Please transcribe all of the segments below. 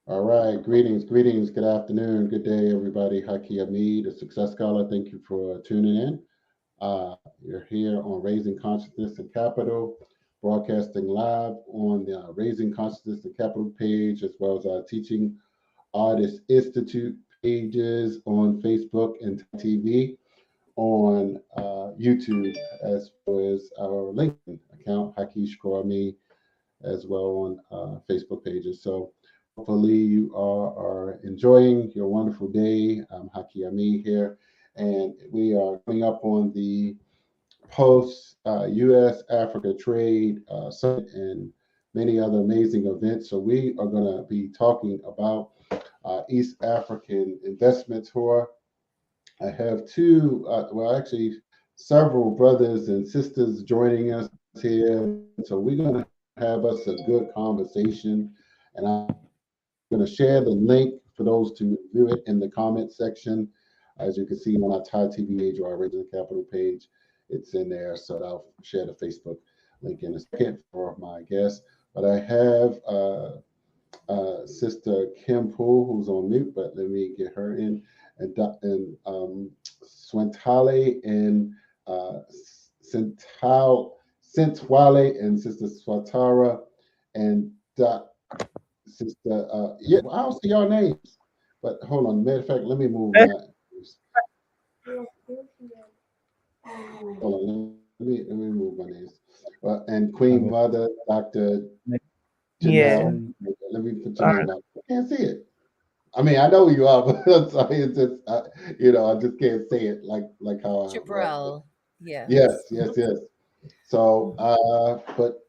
All right, greetings, good afternoon, good day, everybody. Haki Hamid, a success scholar. Thank you for tuning in. You're here on Raising Consciousness and Capital, broadcasting live on the Raising Consciousness and Capital page, as well as our Teaching Artist Institute pages on Facebook and TV, on YouTube, as well as our LinkedIn account, Haki Shkrami, as well on Facebook pages. So hopefully you are enjoying your wonderful day. I'm Haki Ami here, and we are coming up on the post U.S. Africa Trade Summit and many other amazing events. So we are going to be talking about East African Investment Tour. I have actually several brothers and sisters joining us here. So we're going to have us a good conversation. And I'm going to share the link for those to view it in the comment section. As you can see on our Thai TV page or our Raising Capital page, it's in there. So I'll share the Facebook link in a second for my guests. But I have Sister Kim Poole, who's on mute, but let me get her in, and Swantale and Sintwale and Sister Swatara and Sister. Yeah, I don't see your names, but hold on. Matter of fact, let me move my. Hold on, let me move my names. And Queen Mother, Dr. Yeah. Janelle. Let me put your name up. I can't see it. I mean, I know who you are, but I'm sorry, it's just I just can't say it like how I write it. Jabril. Yes. Yes. So, but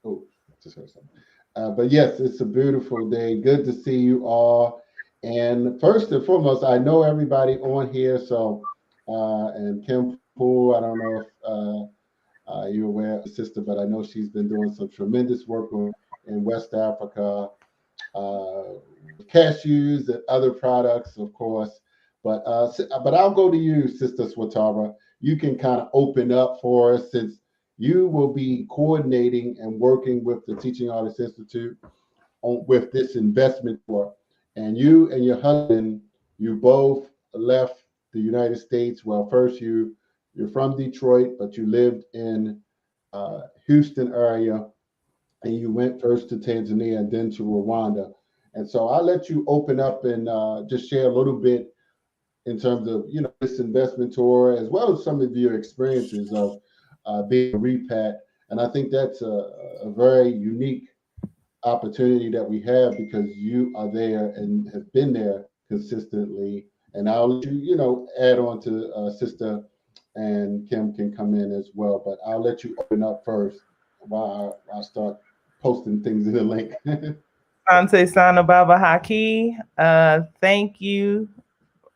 oh, just heard something. But yes, it's a beautiful day. Good to see you all. And first and foremost, I know everybody on here. So, and Kim Poole, I don't know if you're aware of the sister, but I know she's been doing some tremendous work in West Africa, uh, cashews and other products, of course. But I'll go to you, Sister Swatara. You can kind of open up for us since you will be coordinating and working with the Teaching Artists Institute with this investment tour. And you and your husband, you both left the United States. Well, first you're from Detroit, but you lived in Houston area, and you went first to Tanzania and then to Rwanda. And so I'll let you open up and just share a little bit in terms of this investment tour, as well as some of your experiences of being a repat. And I think that's a very unique opportunity that we have because you are there and have been there consistently. And I'll let add on to Sister, and Kim can come in as well. But I'll let you open up first while I start posting things in the link. Ante Sana Baba Haki. Thank you,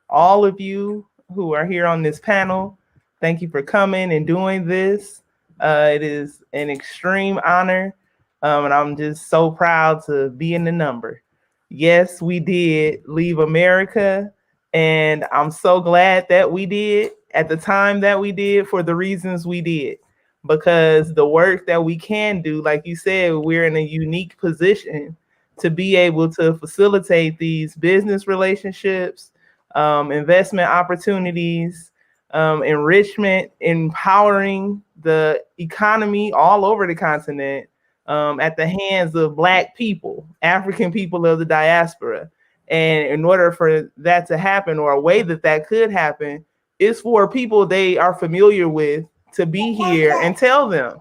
all of you who are here on this panel. Thank you for coming and doing this. It is an extreme honor, and I'm just so proud to be in the number. Yes, we did leave America, and I'm so glad that we did at the time that we did for the reasons we did. Because the work that we can do, like you said, we're in a unique position to be able to facilitate these business relationships, investment opportunities, enrichment, empowering the economy all over the continent at the hands of Black people, African people of the diaspora. And in order for that to happen, or a way that that could happen, is for people they are familiar with to be here and tell them.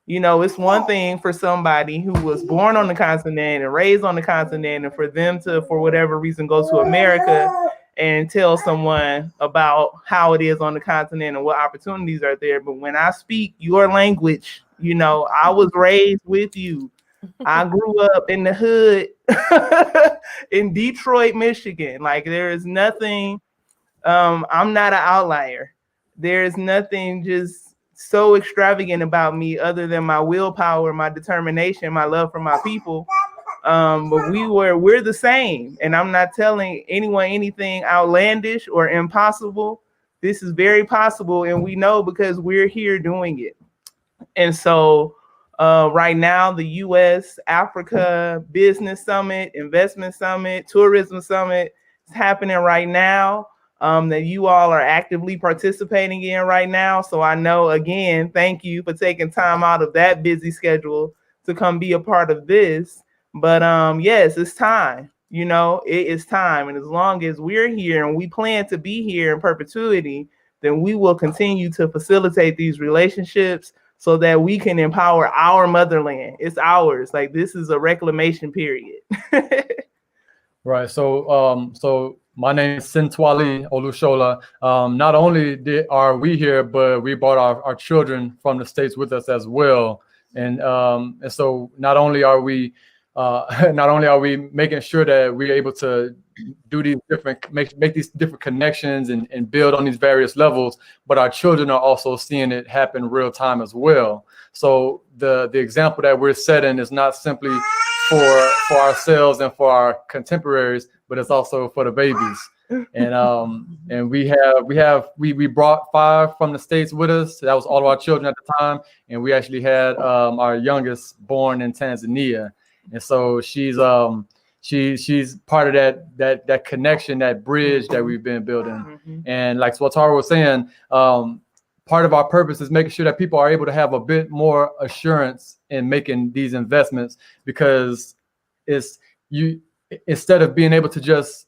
It's one thing for somebody who was born on the continent and raised on the continent, and for them to, for whatever reason, go to America and tell someone about how it is on the continent and what opportunities are there. But when I speak your language, I was raised with you. I grew up in the hood in Detroit, Michigan. Like, there is nothing, I'm not an outlier. There is nothing just so extravagant about me other than my willpower, my determination, my love for my people. But we're the same. And I'm not telling anyone anything outlandish or impossible. This is very possible. And we know because we're here doing it. And so Right now, the U.S. Africa Business Summit, Investment Summit, Tourism Summit is happening right now, that you all are actively participating in right now. So I know, again, thank you for taking time out of that busy schedule to come be a part of this. But yes, it's time. You know, it is time. And as long as we're here and we plan to be here in perpetuity, then we will continue to facilitate these relationships so that we can empower our motherland. It's ours. Like, this is a reclamation period. Right. So my name is Sintwali Olushola. Not only are we here, but we brought our children from the States with us as well. And so not only are we making sure that we're able to do these different make these different connections and build on these various levels, but our children are also seeing it happen real time as well. So the example that we're setting is not simply for ourselves and for our contemporaries, but it's also for the babies. And we brought 5 from the States with us. That was all of our children at the time, and we actually had our youngest born in Tanzania. And so she's part of that connection, that bridge that we've been building. Mm-hmm. And like Swatara was saying, part of our purpose is making sure that people are able to have a bit more assurance in making these investments, because instead of being able to just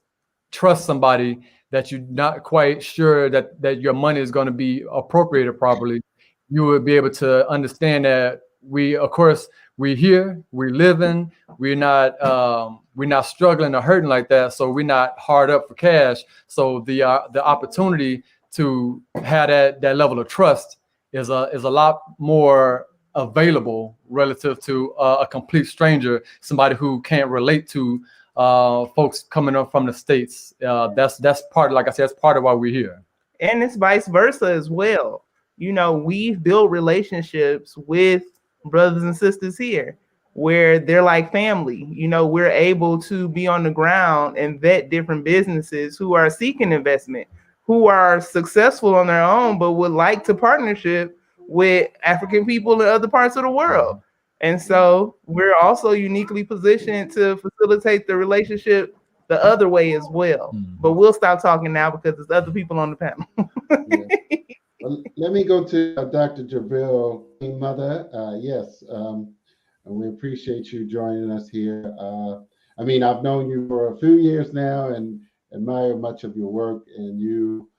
trust somebody that you're not quite sure that your money is going to be appropriated properly, you would be able to understand that we're here, we're living, we're not struggling or hurting like that, so we're not hard up for cash. So the opportunity to have that level of trust is a lot more available relative to a complete stranger, somebody who can't relate to folks coming up from the States. That's part, like I said, that's part of why we're here. And it's vice versa as well. You know, we've built relationships with brothers and sisters here where they're like family. You know, we're able to be on the ground and vet different businesses who are seeking investment, who are successful on their own, but would like to partnership with African people in other parts of the world. And so we're also uniquely positioned to facilitate the relationship the other way as well. But we'll stop talking now because there's other people on the panel. Yeah. Well, let me go to Dr. Jabril, Mother. Yes, and we appreciate you joining us here. I mean, I've known you for a few years now and admire much of your work. And you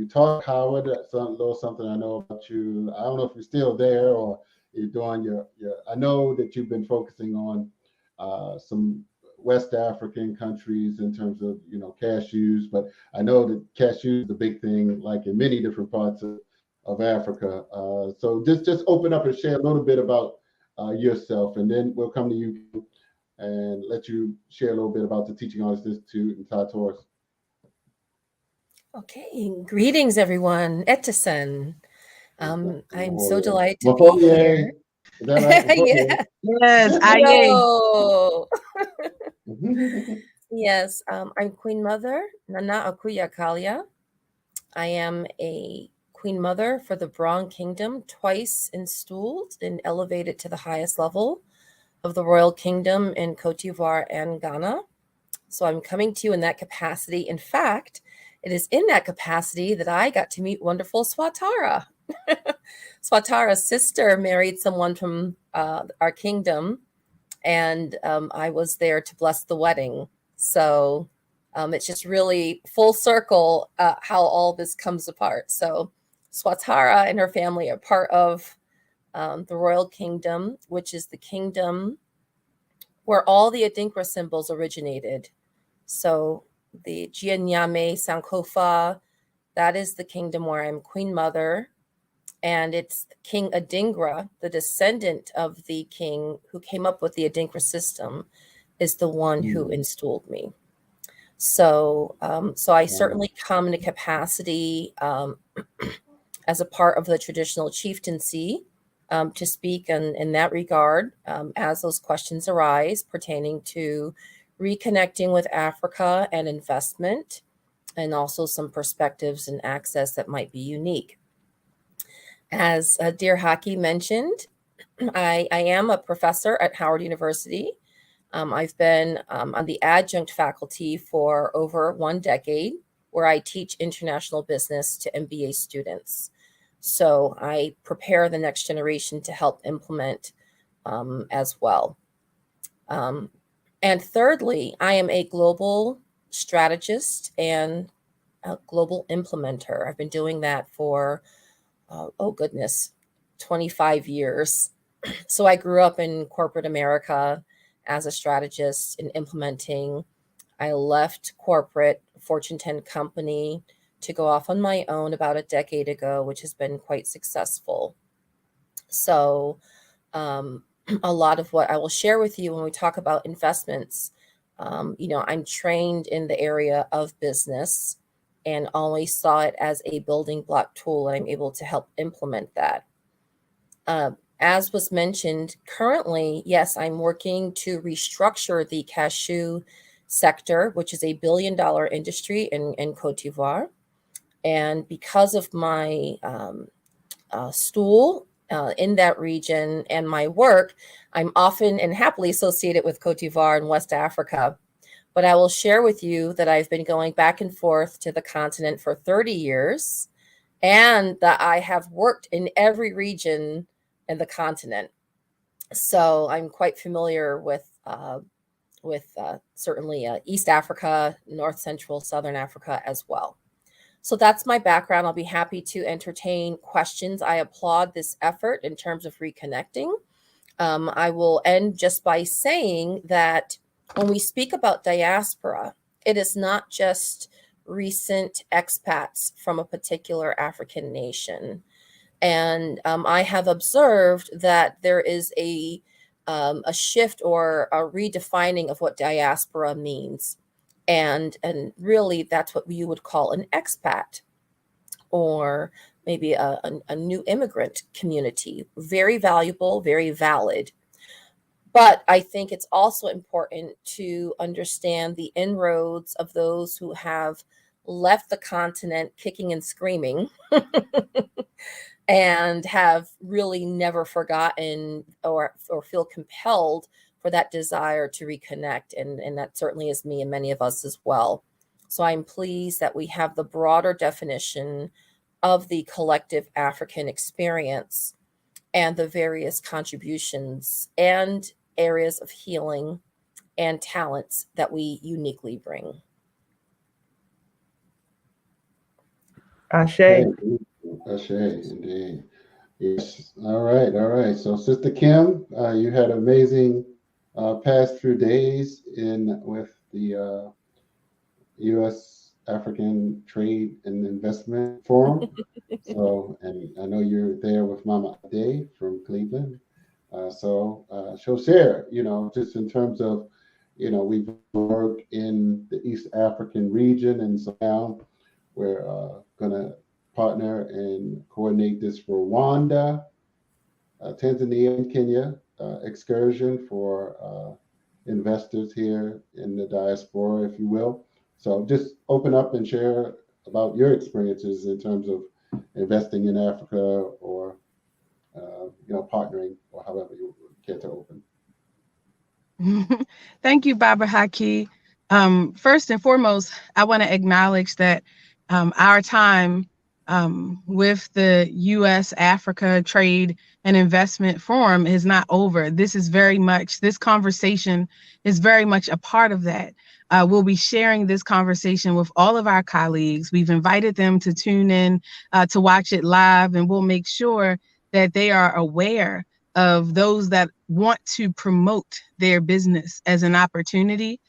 taught Howard something I know about you. I don't know if you're still there or you're doing your. I know that you've been focusing on some West African countries in terms of, you know, cashews, but I know that cashews is a big thing, like in many different parts of Africa. So just open up and share a little bit about yourself, and then we'll come to you and let you share a little bit about the Teaching Artists Institute and Ty Torres. Okay, greetings everyone. Etison. I'm so delighted to be here. Is that right? Yeah. Yes, Hello. Yes, I'm Queen Mother Nana Akuya Kalia. I am a Queen Mother for the Brong Kingdom, twice installed and elevated to the highest level of the Royal Kingdom in Cote d'Ivoire and Ghana. So I'm coming to you in that capacity. In fact, it is in that capacity that I got to meet wonderful Swatara. Swatara's sister married someone from our kingdom, and I was there to bless the wedding. So it's just really full circle how all this comes apart. So Swatara and her family are part of the Royal Kingdom, which is the kingdom where all the Adinkra symbols originated. So the Gianyame Sankofa, that is the kingdom where I'm Queen Mother. And it's King Adingra, the descendant of the king who came up with the Adinkra system, is the one who installed me. So I certainly come in a capacity as a part of the traditional chieftaincy to speak in that regard as those questions arise pertaining to reconnecting with Africa and investment, and also some perspectives and access that might be unique. As dear Haki mentioned, I am a professor at Howard University. I've been on the adjunct faculty for over 1 decade, where I teach international business to MBA students. So I prepare the next generation to help implement as well. And thirdly, I am a global strategist and a global implementer. I've been doing that for, 25 years. So I grew up in corporate America as a strategist in implementing. I left corporate Fortune 10 company to go off on my own about a decade ago, which has been quite successful. So a lot of what I will share with you when we talk about investments, I'm trained in the area of business and always saw it as a building block tool, and I'm able to help implement that. As was mentioned, currently, yes, I'm working to restructure the cashew sector, which is $1 billion industry in Cote d'Ivoire. And because of my stool in that region and my work, I'm often and happily associated with Cote d'Ivoire and West Africa. But I will share with you that I've been going back and forth to the continent for 30 years, and that I have worked in every region in the continent. So I'm quite familiar with certainly East Africa, North Central, Southern Africa as well. So that's my background. I'll be happy to entertain questions. I applaud this effort in terms of reconnecting. I will end just by saying that when we speak about diaspora, it is not just recent expats from a particular African nation. And I have observed that there is a shift or a redefining of what diaspora means. And really, that's what you would call an expat, or maybe a new immigrant community. Very valuable, very valid. But I think it's also important to understand the inroads of those who have left the continent kicking and screaming and have really never forgotten or feel compelled for that desire to reconnect. And that certainly is me and many of us as well. So I'm pleased that we have the broader definition of the collective African experience and the various contributions and areas of healing and talents that we uniquely bring. Ashe. Ashe, indeed. Yes. All right. So, Sister Kim, you had amazing past few days with the U.S. African Trade and Investment Forum. So, and I know you're there with Mama Ade from Cleveland. So she'll share, just in terms of, we've worked in the East African region, and so now we're going to partner and coordinate this for Rwanda, Tanzania, and Kenya excursion for investors here in the diaspora, if you will. So just open up and share about your experiences in terms of investing in Africa or partnering, or however you care to open. Thank you, Baba Haki. First and foremost, I want to acknowledge that our time with the U.S. Africa Trade and Investment Forum is not over. This conversation is very much a part of that. We'll be sharing this conversation with all of our colleagues. We've invited them to tune in to watch it live, and we'll make sure that they are aware of those that want to promote their business as an opportunity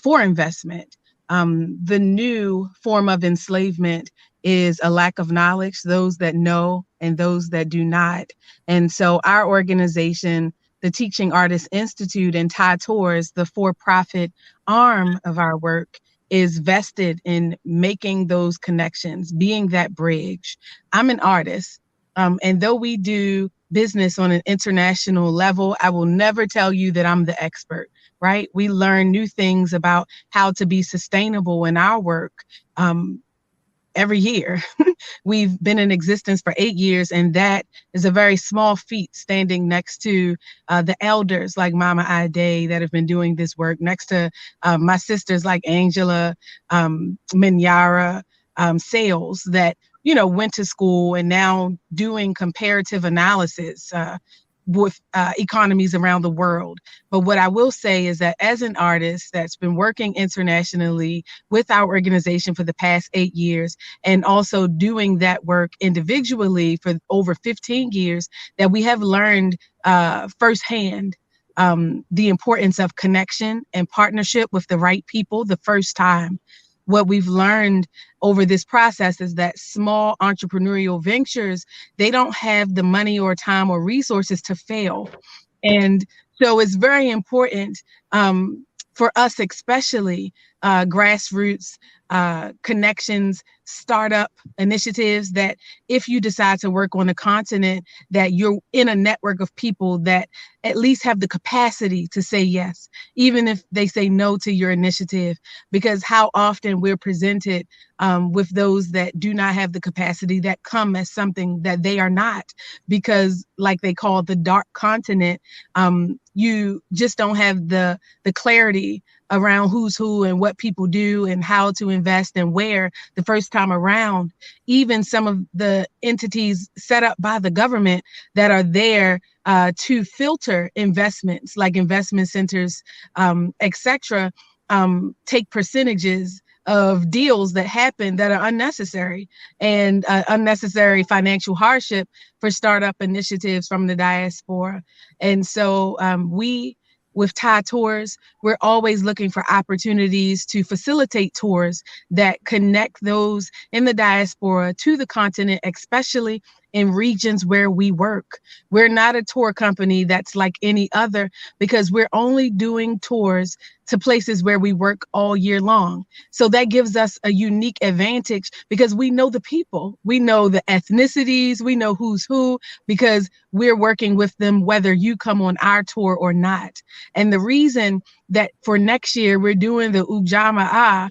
for investment. The new form of enslavement is a lack of knowledge, those that know and those that do not. And so our organization, the Teaching Artists Institute, and Ty Tours, the for-profit arm of our work, is vested in making those connections, being that bridge. I'm an artist. And though we do business on an international level, I will never tell you that I'm the expert, right? We learn new things about how to be sustainable in our work every year. We've been in existence for 8 years, and that is a very small feat, standing next to the elders like Mama Ide that have been doing this work, next to my sisters like Angela, Minyara, Sales, that went to school and now doing comparative analysis with economies around the world. But what I will say is that as an artist that's been working internationally with our organization for the past 8 years, and also doing that work individually for over 15 years, that we have learned firsthand the importance of connection and partnership with the right people the first time. What we've learned over this process is that small entrepreneurial ventures, they don't have the money or time or resources to fail. And so it's very important for us, especially grassroots connections, startup initiatives, that if you decide to work on a continent, that you're in a network of people that at least have the capacity to say yes, even if they say no to your initiative. Because how often we're presented with those that do not have the capacity, that come as something that they are not, because like they call the dark continent, you just don't have the clarity around who's who and what people do and how to invest and where the first time around. Even some of the entities set up by the government that are there to filter investments, like investment centers, etc., take percentages of deals that happen that are unnecessary, and unnecessary financial hardship for startup initiatives from the diaspora. And so with Thai Tours, we're always looking for opportunities to facilitate tours that connect those in the diaspora to the continent, especially in regions where we work. We're not a tour company that's like any other, because we're only doing tours to places where we work all year long. So that gives us a unique advantage, because we know the people, we know the ethnicities, we know who's who, because we're working with them whether you come on our tour or not. And the reason that for next year we're doing the Ujamaa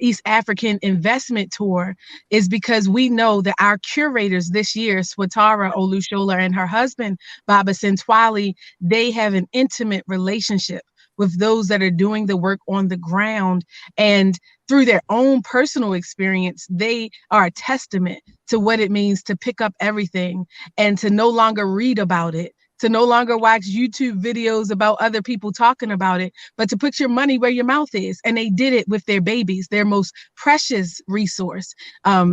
East African Investment Tour is because we know that our curators this year, Swatara Olushola and her husband, Baba Sintwali, they have an intimate relationship with those that are doing the work on the ground. And through their own personal experience, they are a testament to what it means to pick up everything and to no longer read about it, to no longer watch YouTube videos about other people talking about it, but to put your money where your mouth is. And they did it with their babies, their most precious resource,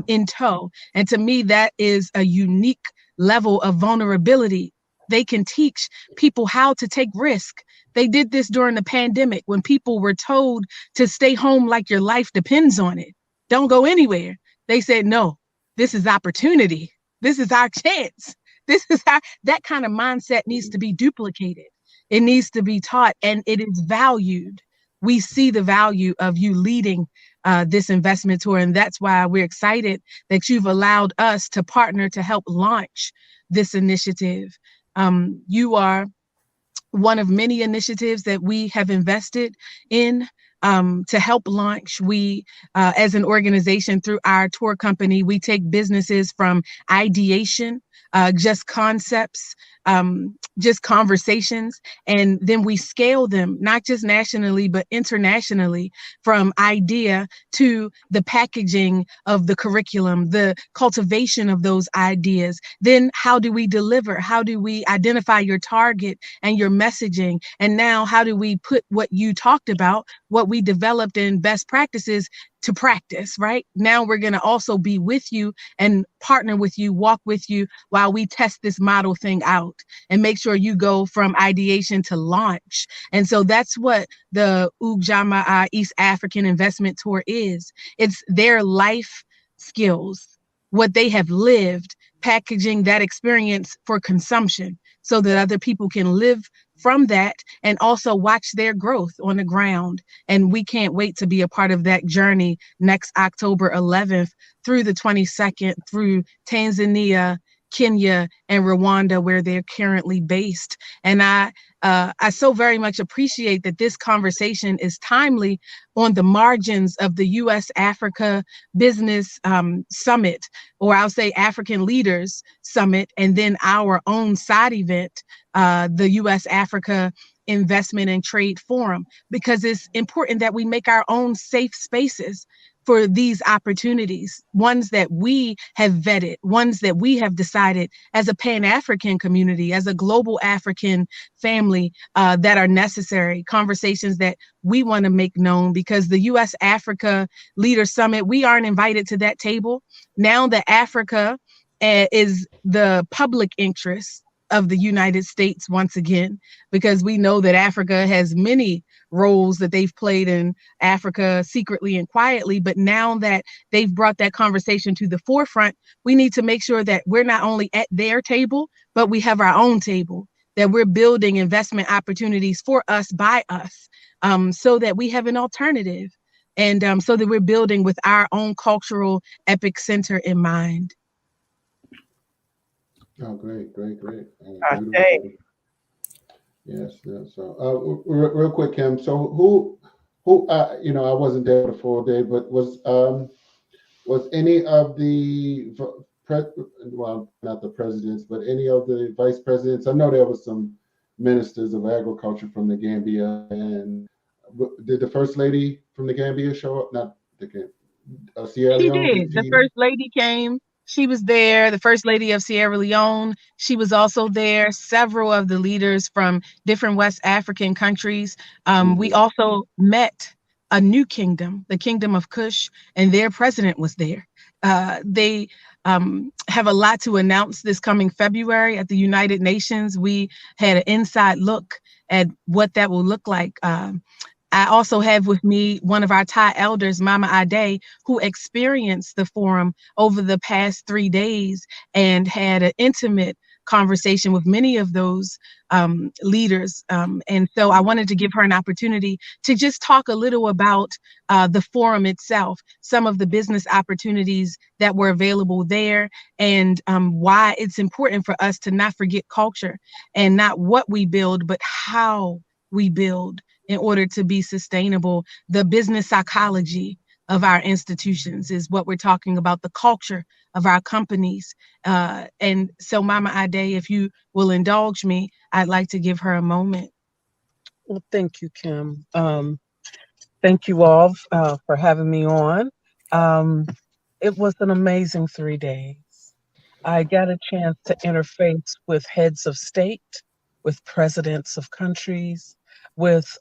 in tow. And to me, that is a unique level of vulnerability. They can teach people how to take risk. They did this during the pandemic when people were told to stay home like your life depends on it. Don't go anywhere. They said, no, this is opportunity. This is our chance. This is how that kind of mindset needs to be duplicated. It needs to be taught, and it is valued. We see the value of you leading this investment tour, and that's why we're excited that you've allowed us to partner to help launch this initiative. You are one of many initiatives that we have invested in to help launch. We, as an organization, through our tour company, we take businesses from ideation, just concepts, just conversations, and then we scale them, not just nationally, but internationally, from idea to the packaging of the curriculum, the cultivation of those ideas. Then how do we deliver? How do we identify your target and your messaging? And now how do we put what you talked about, what we developed in best practices, to practice, right? Now we're going to also be with you and partner with you, walk with you while we test this model thing out and make sure you go from ideation to launch. And so that's what the Ujamaa East African Investment Tour is. It's their life skills, what they have lived, packaging that experience for consumption so that other people can live from that and also watch their growth on the ground. And we can't wait to be a part of that journey next October 11th through the 22nd through Tanzania, Kenya and Rwanda, where they're currently based. And I so very much appreciate that this conversation is timely on the margins of the U.S. Africa Business Summit, or I'll say African Leaders Summit, and then our own side event, the U.S. Africa Investment and Trade Forum, because it's important that we make our own safe spaces for these opportunities, ones that we have vetted, ones that we have decided as a Pan-African community, as a global African family, that are necessary, conversations that we want to make known, because the U.S. Africa Leader Summit, we aren't invited to that table. Now that Africa is the public interest of the United States once again, because we know that Africa has many roles that they've played in Africa secretly and quietly. But now that they've brought that conversation to the forefront, we need to make sure that we're not only at their table, but we have our own table, that we're building investment opportunities for us, by us, so that we have an alternative, and so that we're building with our own cultural epic center in mind. Oh, great. Okay. Yes. So, real quick, Kim. So, who, I wasn't there the full day, but was any of the well, not the presidents, but any of the vice presidents? I know there was some ministers of agriculture from the Gambia, and did the first lady from the Gambia show up? Not the Gambia, Sierra She Leone. did. The first lady came. She was there. The first lady of Sierra Leone, she was also there. Several of the leaders from different West African countries. We also met a new kingdom, the Kingdom of Kush, and their president was there. They have a lot to announce this coming February at the United Nations. We had an inside look at what that will look like. I also have with me one of our Thai elders, Mama Ade, who experienced the forum over the past 3 days and had an intimate conversation with many of those leaders. And so I wanted to give her an opportunity to just talk a little about the forum itself, some of the business opportunities that were available there, and why it's important for us to not forget culture, and not what we build, but how we build in order to be sustainable. The business psychology of our institutions is what we're talking about, the culture of our companies. And so Mama Ade, if you will indulge me, I'd like to give her a moment. Well, thank you, Kim. Thank you all for having me on. It was an amazing 3 days. I got a chance to interface with heads of state, with presidents of countries, with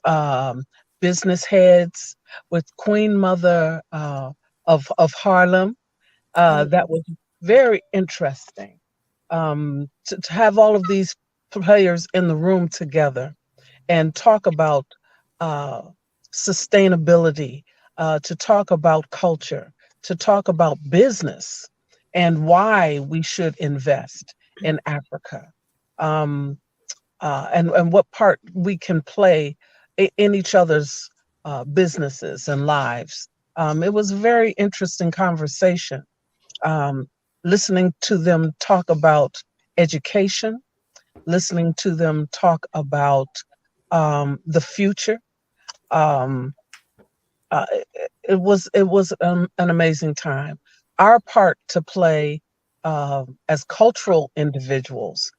business heads, with Queen Mother of Harlem. That was very interesting to have all of these players in the room together and talk about sustainability, to talk about culture, to talk about business and why we should invest in Africa. And what part we can play in each other's businesses and lives. It was a very interesting conversation, listening to them talk about education, listening to them talk about the future. It was an amazing time. Our part to play as cultural individuals,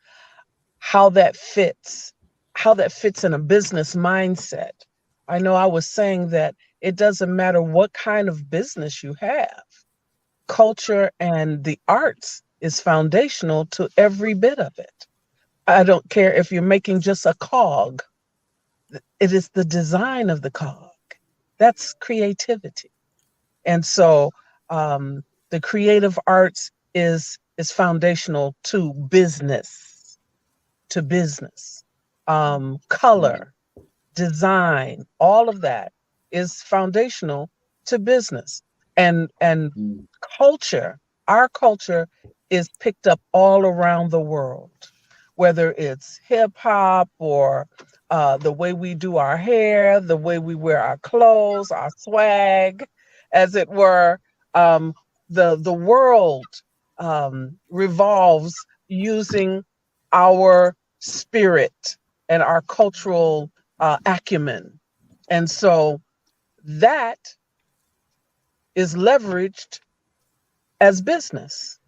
how that fits in a business mindset. I know I was saying that it doesn't matter what kind of business you have. Culture and the arts is foundational to every bit of it. I don't care if you're making just a cog. It is the design of the cog. That's creativity. And so the creative arts is foundational to business. Color, design, all of that is foundational to business. And culture, our culture is picked up all around the world, whether it's hip hop or the way we do our hair, the way we wear our clothes, our swag, as it were. The world revolves using our spirit and our cultural acumen. And so that is leveraged as business.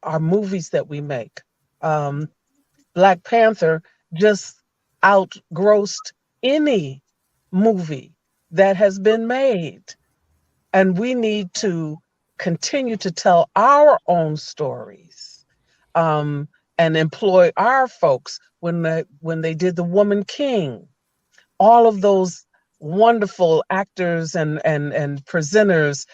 Our movies that we make. Black Panther just outgrossed any movie that has been made. And we need to continue to tell our own stories, and employ our folks when they did The Woman King. All of those wonderful actors and presenters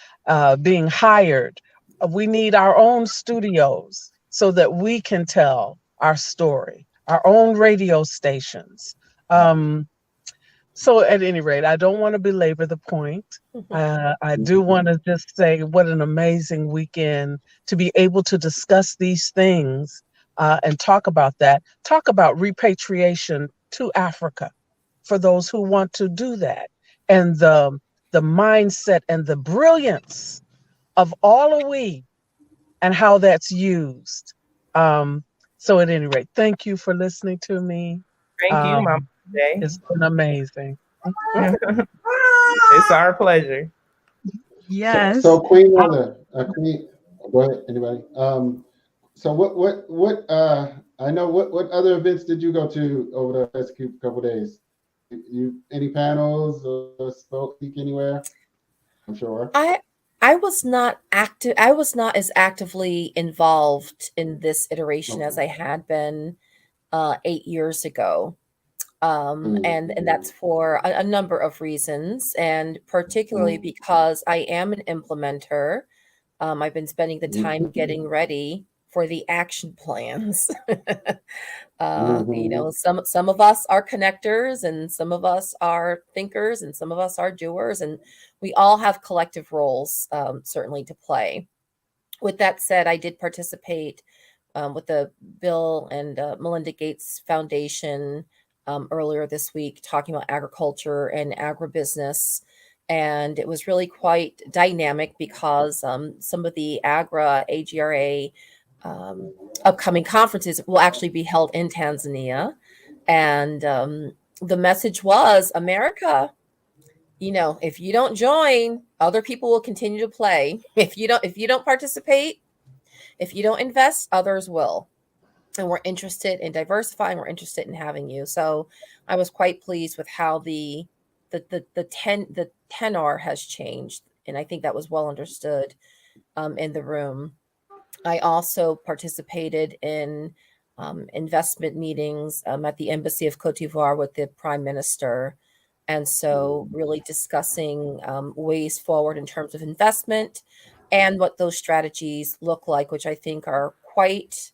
being hired. We need our own studios so that we can tell our story, our own radio stations. So at any rate, I don't want to belabor the point. I do want to just say what an amazing weekend to be able to discuss these things and talk about that. Talk about repatriation to Africa for those who want to do that, and the mindset and the brilliance of all of we and how that's used. So at any rate, thank you for listening to me. Thank you, Mama J. It's been amazing. It's our pleasure. Yes. So Queen Mother, Queen, go ahead, anybody. So what I know what other events did you go to over the past couple days? You any panels or speak anywhere? I'm sure. I was not active. I was not as actively involved in this iteration as I had been 8 years ago. And that's for a number of reasons, and particularly because I am an implementer. I've been spending the time getting ready for the action plans. You know, some of us are connectors, and some of us are thinkers, and some of us are doers, and we all have collective roles, certainly to play. With that said, I did participate with the Bill and Melinda Gates Foundation earlier this week, talking about agriculture and agribusiness. And it was really quite dynamic because some of the AGRA upcoming conferences will actually be held in Tanzania. And the message was, America, you know, if you don't join, other people will continue to play. If you don't participate, if you don't invest, others will. And we're interested in diversifying. We're interested in having you. So I was quite pleased with how the tenor has changed, and I think that was well understood in the room. I also participated in investment meetings at the Embassy of Cote d'Ivoire with the Prime Minister, and so really discussing ways forward in terms of investment and what those strategies look like, which I think are quite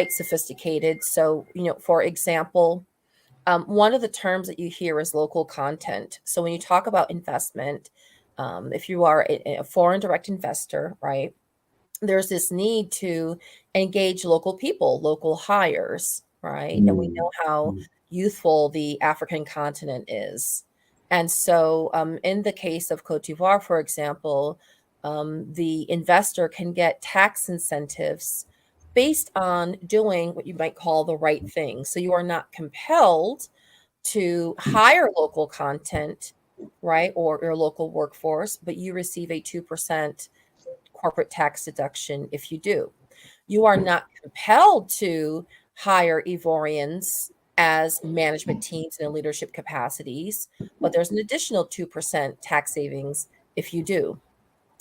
sophisticated. So, you know, for example, one of the terms that you hear is local content. So when you talk about investment, if you are a foreign direct investor, right, there's this need to engage local people, local hires, right? And we know how youthful the African continent is. And so in the case of Cote d'Ivoire, for example, the investor can get tax incentives based on doing what you might call the right thing. So you are not compelled to hire local content, right, or your local workforce, but you receive a 2% corporate tax deduction if you do. You are not compelled to hire Ivorians as management teams and in leadership capacities, but there's an additional 2% tax savings if you do.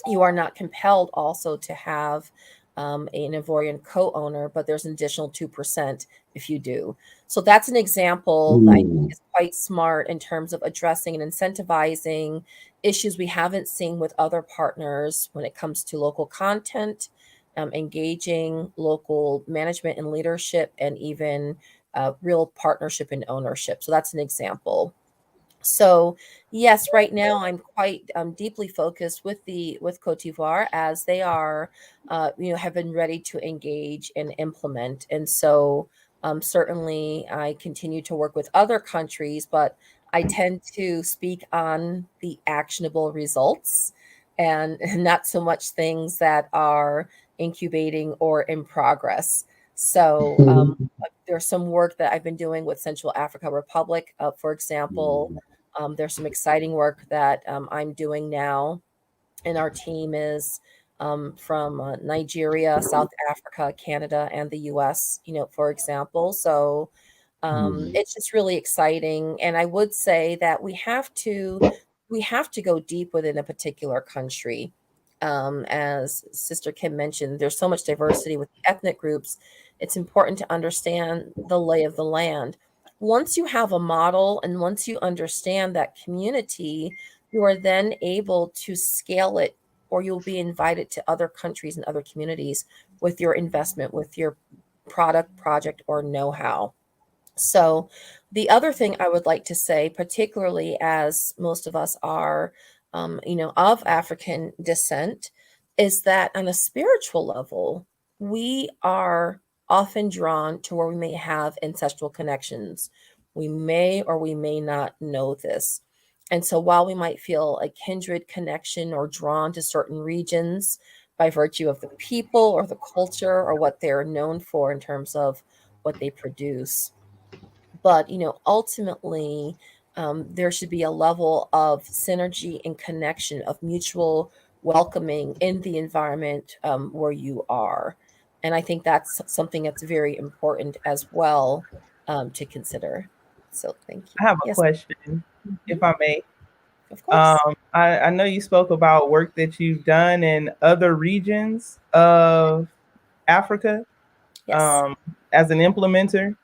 You are not compelled also to have an Ivorian co-owner, but there's an additional 2% if you do. So that's an example that I think is quite smart in terms of addressing and incentivizing issues we haven't seen with other partners when it comes to local content, engaging local management and leadership, and even real partnership and ownership. So that's an example. So yes, right now I'm quite deeply focused with Cote d'Ivoire, as they are, have been ready to engage and implement. And so certainly I continue to work with other countries, but I tend to speak on the actionable results and not so much things that are incubating or in progress. So there's some work that I've been doing with Central Africa Republic, for example. There's some exciting work that I'm doing now, and our team is from Nigeria, South Africa, Canada, and the US, for example. So it's just really exciting. And I would say that we have to go deep within a particular country. As Sister Kim mentioned, there's so much diversity with ethnic groups. It's important to understand the lay of the land. Once you have a model and once you understand that community, you are then able to scale it, or you'll be invited to other countries and other communities with your investment, with your product, project, or know-how. So the other thing I would like to say, particularly as most of us are, of African descent, is that on a spiritual level, we are often drawn to where we may have ancestral connections. We may or we may not know this. And so while we might feel a kindred connection or drawn to certain regions by virtue of the people or the culture or what they're known for in terms of what they produce, but ultimately there should be a level of synergy and connection, of mutual welcoming in the environment where you are. And I think that's something that's very important as well to consider. So thank you. I have a Yes. question, if I may. Of course. I know you spoke about work that you've done in other regions of Africa Yes. as an implementer,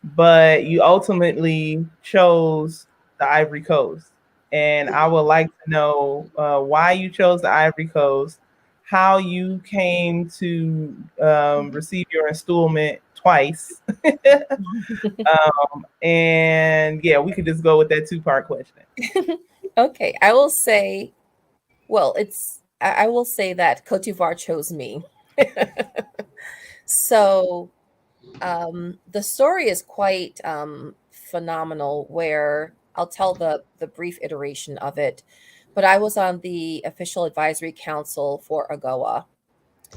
but you ultimately chose the Ivory Coast. And I would like to know why you chose the Ivory Coast, how you came to receive your installment twice. And yeah, we could just go with that 2-part question. Okay, I will say, well, I will say that Cote d'Ivoire chose me. So the story is quite phenomenal, where I'll tell the brief iteration of it. But I was on the official advisory council for AGOA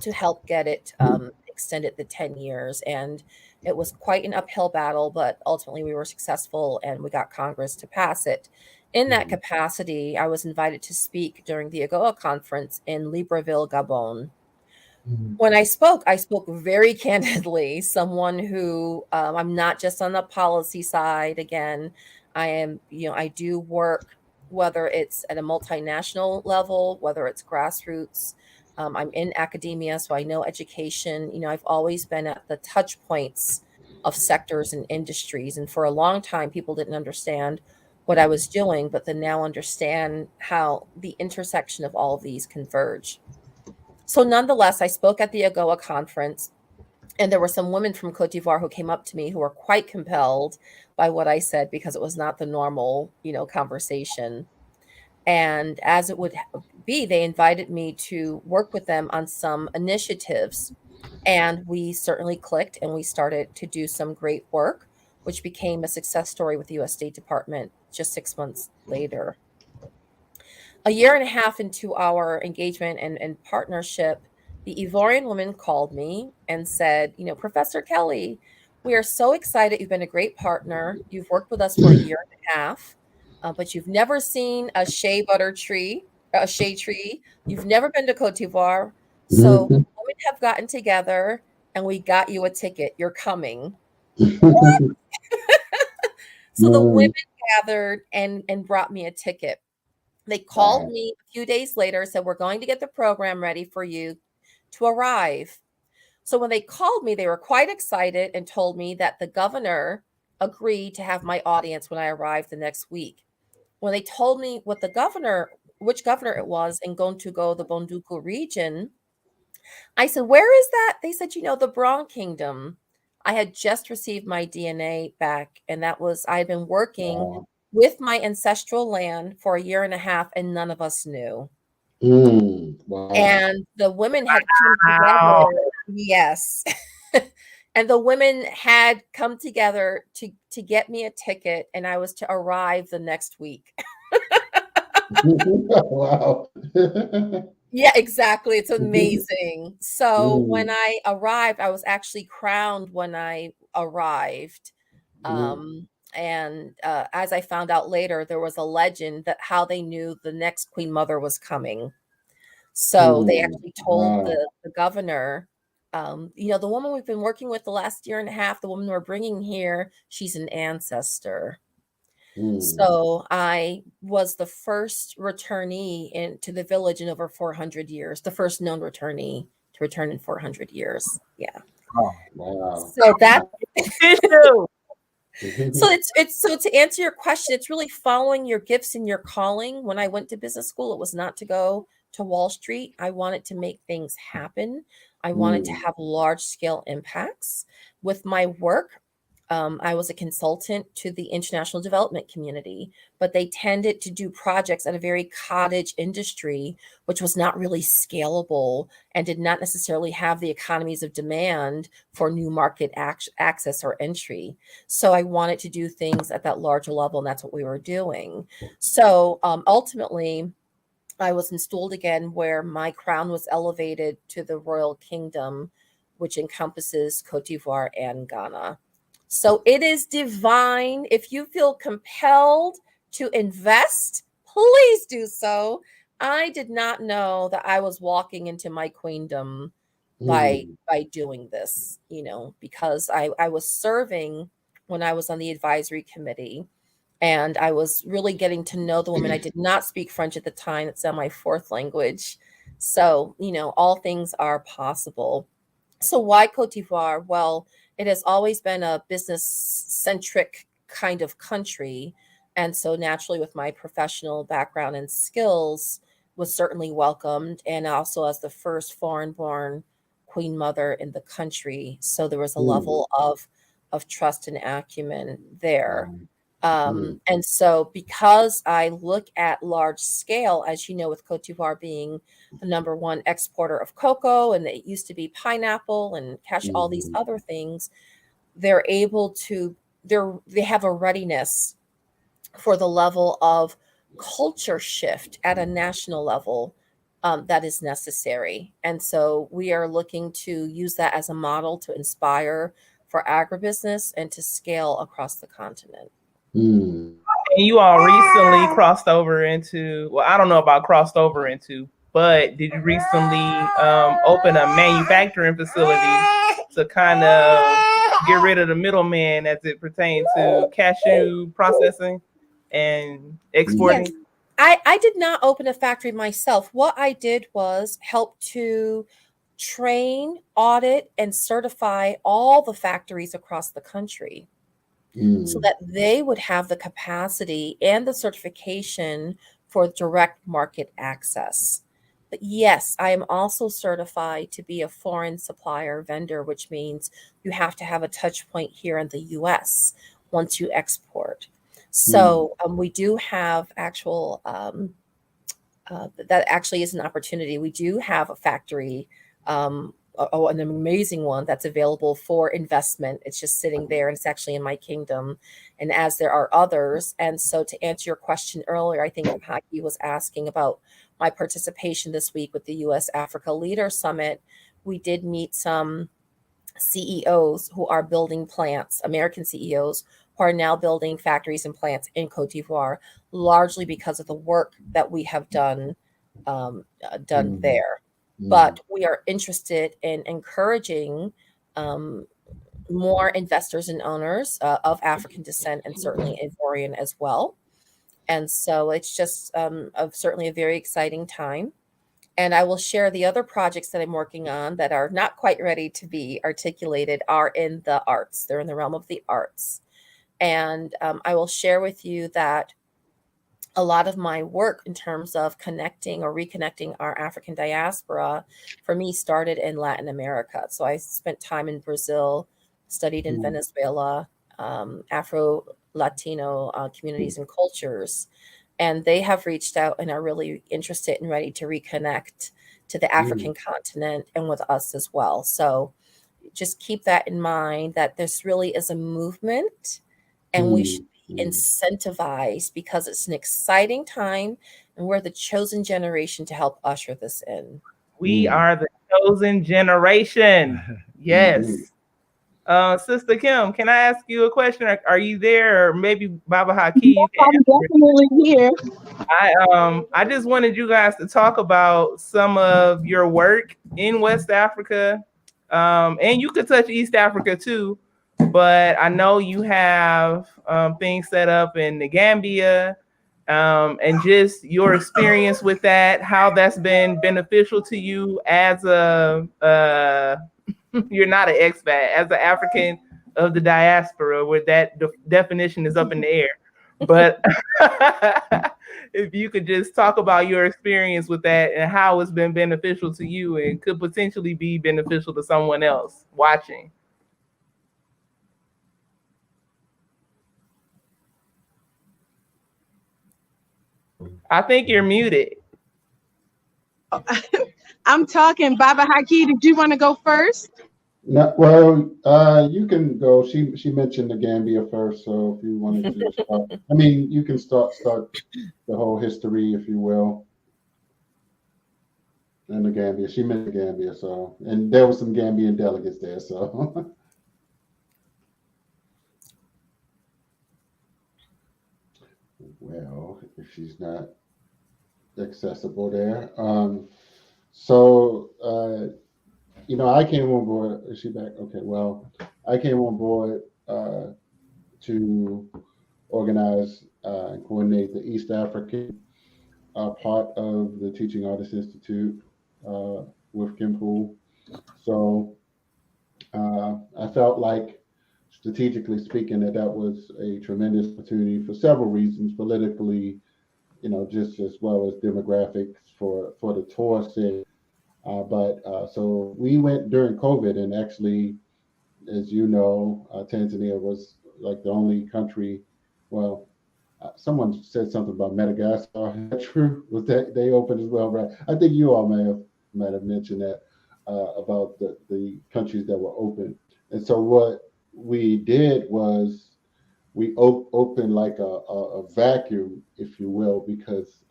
to help get it extended the 10 years. And it was quite an uphill battle, but ultimately we were successful and we got Congress to pass it. In that capacity, I was invited to speak during the AGOA conference in Libreville, Gabon. When I spoke very candidly. Someone who I'm not just on the policy side. Again, I am, I do work, whether it's at a multinational level, whether it's grassroots. I'm in academia, so I know education. I've always been at the touch points of sectors and industries. And for a long time, people didn't understand what I was doing, but then now understand how the intersection of all of these converge. So nonetheless, I spoke at the AGOA conference, and there were some women from Cote d'Ivoire who came up to me who were quite compelled by what I said, because it was not the normal, conversation. And as it would be, they invited me to work with them on some initiatives. And we certainly clicked, and we started to do some great work, which became a success story with the U.S. State Department just 6 months later. A year and a half into our engagement and partnership, the Ivorian woman called me and said, Professor Kelly, we are so excited. You've been a great partner. You've worked with us for a year and a half, but you've never seen a shea tree. You've never been to Cote d'Ivoire. So women have gotten together and we got you a ticket. You're coming. So the women gathered and brought me a ticket. They called me a few days later, said, we're going to get the program ready for you to arrive. So when they called me, they were quite excited and told me that the governor agreed to have my audience when I arrived the next week. When they told me which governor it was in Gontugo, the Bonduku region, I said, where is that? They said, the Bron Kingdom. I had just received my DNA back, and I had been working with my ancestral land for a year and a half, and none of us knew. Wow. And the women had come together. Yes. And the women had come together to get me a ticket, and I was to arrive the next week. Wow. Yeah, exactly. It's amazing. So when Mm, I arrived, I was actually crowned when I arrived. mm, And as I found out later, there was a legend that how they knew the next Queen Mother was coming. So they mm. actually told Wow. the governor, the woman we've been working with the last year and a half, the woman we're bringing here, she's an ancestor. Mm, So I was the first returnee into the village in over 400 years, the first known returnee to return in 400 years. Yeah. wow. So that Tissue. so it's so to answer your question, it's really following your gifts and your calling. When I went to business school, it was not to go to Wall Street. I wanted to make things happen. I wanted to Mm, have large scale impacts with my work. I was a consultant to the international development community, but they tended to do projects at a very cottage industry, which was not really scalable and did not necessarily have the economies of demand for new market access or entry. So I wanted to do things at that larger level, and that's what we were doing. So ultimately, I was installed again where my crown was elevated to the royal kingdom, which encompasses Cote d'Ivoire and Ghana. So it is divine. If you feel compelled to invest, please do so. I did not know that I was walking into my queendom by mm, doing this, because I was serving when I was on the advisory committee, and I was really getting to know the woman. I did not speak French at the time. It's my fourth language. So, all things are possible. So why Cote d'Ivoire? Well, it has always been a business centric kind of country. And so naturally with my professional background and skills was certainly welcomed, and also as the first foreign born queen mother in the country. So there was a mm. level of trust and acumen there. Wow. Mm, And so because I look at large scale, as you know, with Cote d'Ivoire being the number one exporter of cocoa, and it used to be pineapple and cash, all these mhm, other things, they're able to, they have a readiness for the level of culture shift at a national level that is necessary. And so we are looking to use that as a model to inspire for agribusiness and to scale across the continent. mm. And you all recently crossed over into, well, I don't know about crossed over into, but did you recently open a manufacturing facility to kind of get rid of the middleman as it pertains to cashew processing and Mm, Yes. exporting? I did not open a factory myself. What I did was help to train, audit, and certify all the factories across the country so mm, that they would have the capacity and the certification for direct market access. But yes, I am also certified to be a foreign supplier vendor, which means you have to have a touch point here in the US once you export. mm, So we do have actual, that actually is an opportunity. We do have a factory, an amazing one that's available for investment. It's just sitting there, and it's actually in my kingdom. And as there are others, and so to answer your question earlier, I think Haki was asking about my participation this week with the U.S. Africa Leader Summit. We did meet some CEOs who are building plants, American CEOs who are now building factories and plants in Cote d'Ivoire, largely because of the work that we have done mm, there. mm, But we are interested in encouraging um, more investors and owners of African descent, and certainly Ivorian as well. And so it's just certainly a very exciting time. And I will share the other projects that I'm working on that are not quite ready to be articulated are in the arts. They're in the realm of the arts. And I will share with you that a lot of my work in terms of connecting or reconnecting our African diaspora for me started in Latin America. So I spent time in Brazil, studied in mm, Venezuela, Afro Latino communities and cultures. And they have reached out and are really interested and ready to reconnect to the mm, African continent and with us as well. So just keep that in mind, that this really is a movement, and we mm. should incentivized because it's an exciting time and we're the chosen generation to help usher this in. We are the chosen generation. Yes. Sister Kim, can I ask you a question? Are you there? Or maybe Baba Haki? I'm definitely here. I just wanted you guys to talk about some of your work in West Africa. And you could touch East Africa too, but I know you have things set up in the Gambia, and just your experience with that, how that's been beneficial to you as a you're not an expat, as an African of the diaspora, where that definition is up in the air. But if you could just talk about your experience with that and how it's been beneficial to you and could potentially be beneficial to someone else watching. I think you're muted. I'm talking. Baba Haki, did you want to go first? No, well, you can go. She mentioned the Gambia first, so if you wanted to start, I mean, you can start the whole history, if you will. And the Gambia, she meant the Gambia, so, and there were some Gambian delegates there, so. Well, if she's not accessible there, you know, I came on board. Is she back? Okay. Well, I came on board to organize and coordinate the East African part of the Teaching Artists Institute with Kim Poole. So I felt like, strategically speaking, that was a tremendous opportunity for several reasons, politically, you know, just as well as demographics for the tour sake. So we went during COVID, and actually, as you know, Tanzania was like the only country. Well, someone said something about Madagascar. Is that true? Was that they opened as well, right? I think you all might have mentioned that about the countries that were open. And so what we did was we opened like a vacuum, if you will, because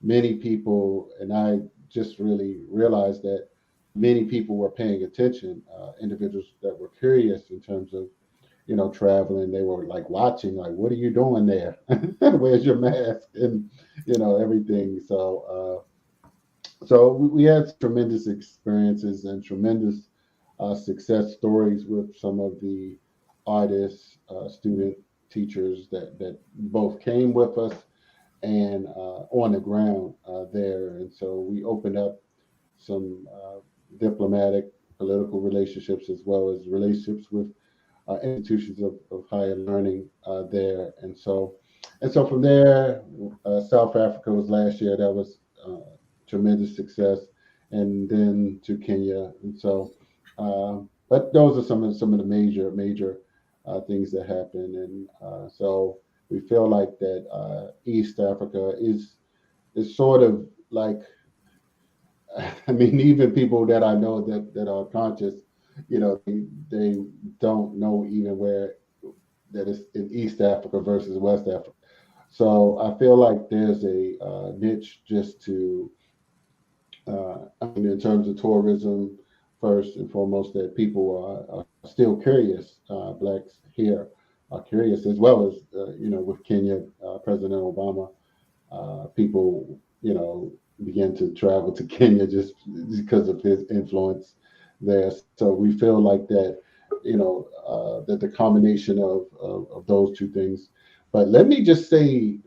many people, and I just really realized that many people were paying attention, individuals that were curious in terms of, you know, traveling. They were like watching, like, what are you doing there? Where's your mask? And, you know, everything. So we had tremendous experiences and tremendous success stories with some of the artists, student teachers that both came with us and on the ground there. And so we opened up some diplomatic, political relationships, as well as relationships with institutions of higher learning there. And so from there, South Africa was last year. That was tremendous success. And then to Kenya. And so, but those are some of the major things that happened. And so we feel like that East Africa is sort of like, I mean, even people that I know that are conscious, you know, they don't know even where that is in East Africa versus West Africa. So I feel like there's a niche just to, I mean, in terms of tourism, first and foremost, that people are still curious. Blacks here are curious, as well as, you know, with Kenya, President Obama, people, you know, began to travel to Kenya just because of his influence there. So we feel like that, you know, that the combination of those two things. But let me just say,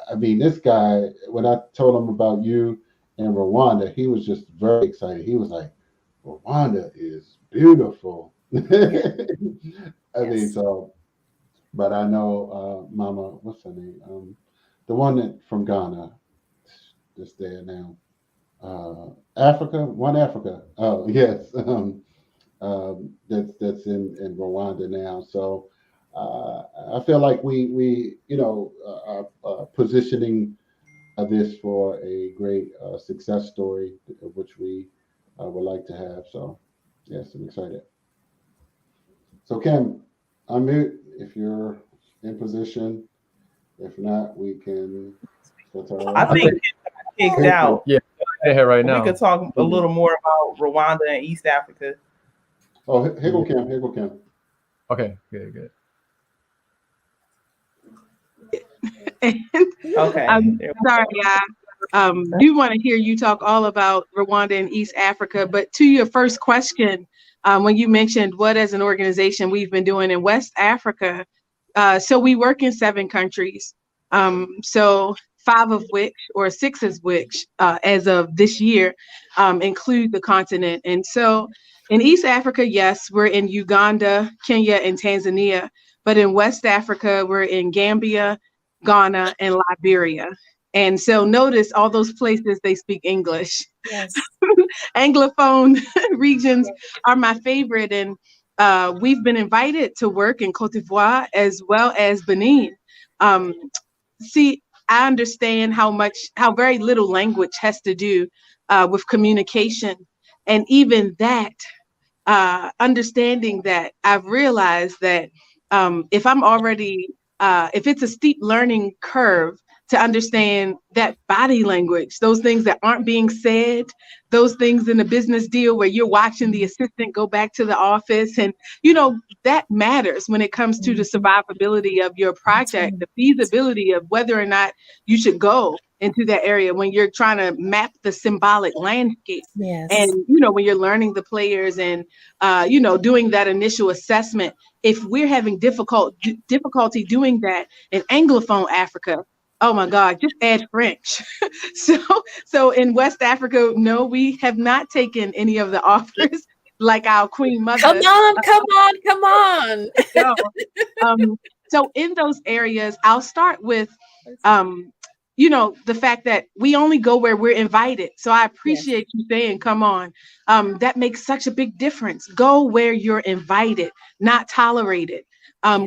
I mean, this guy, when I told him about you and Rwanda, he was just very excited. He was like, Rwanda is beautiful. I mean, so, but I know Mama, what's her name? The one that from Ghana, that's there now. Africa, One Africa. Oh, yes. That's in Rwanda now. So I feel like we you know, are positioning this for a great success story, which we would like to have. So yes, I'm excited. So Kim, unmute if you're in position? If not, we can. I think it got kicked out. Yeah, here right now. We could talk a little more about Rwanda and East Africa. Oh, here go Kim. Here go Kim. Okay, good. Okay. I'm sorry, I do want to hear you talk all about Rwanda and East Africa. But to your first question, when you mentioned what as an organization we've been doing in West Africa, so we work in 7 countries. So 5 of which, or 6 of which, as of this year, include the continent. And so in East Africa, yes, we're in Uganda, Kenya, and Tanzania. But in West Africa, we're in Gambia, Ghana, and Liberia. And so notice all those places, they speak English. Yes. Anglophone regions are my favorite. And we've been invited to work in Cote d'Ivoire as well as Benin. See, I understand how very little language has to do with communication. And even that, understanding that, I've realized that if I'm already, if it's a steep learning curve to understand that body language, those things that aren't being said, those things in a business deal where you're watching the assistant go back to the office, and that matters when it comes to the survivability of your project, the feasibility of whether or not you should go into that area when you're trying to map the symbolic landscape. Yes. And when you're learning the players and doing that initial assessment, if we're having difficulty doing that in Anglophone Africa, oh my God, just add French. So in West Africa, no, we have not taken any of the offers like our Queen Mother. Come on. So in those areas, I'll start with the fact that we only go where we're invited. So I appreciate you saying, come on. That makes such a big difference. Go where you're invited, not tolerated.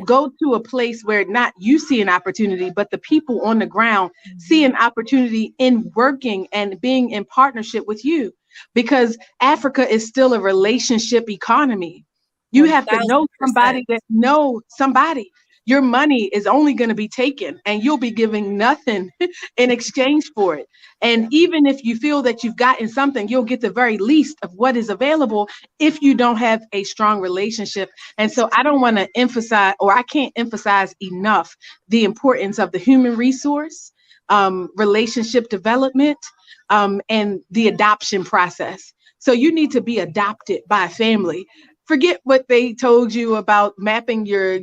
Go to a place where not you see an opportunity, but the people on the ground see an opportunity in working and being in partnership with you, because Africa is still a relationship economy. You have to know somebody that knows somebody. Your money is only going to be taken and you'll be giving nothing in exchange for it. And even if you feel that you've gotten something, you'll get the very least of what is available if you don't have a strong relationship. And so I don't want to emphasize, or I can't emphasize enough, the importance of the human resource, relationship development, and the adoption process. So you need to be adopted by a family. Forget what they told you about mapping your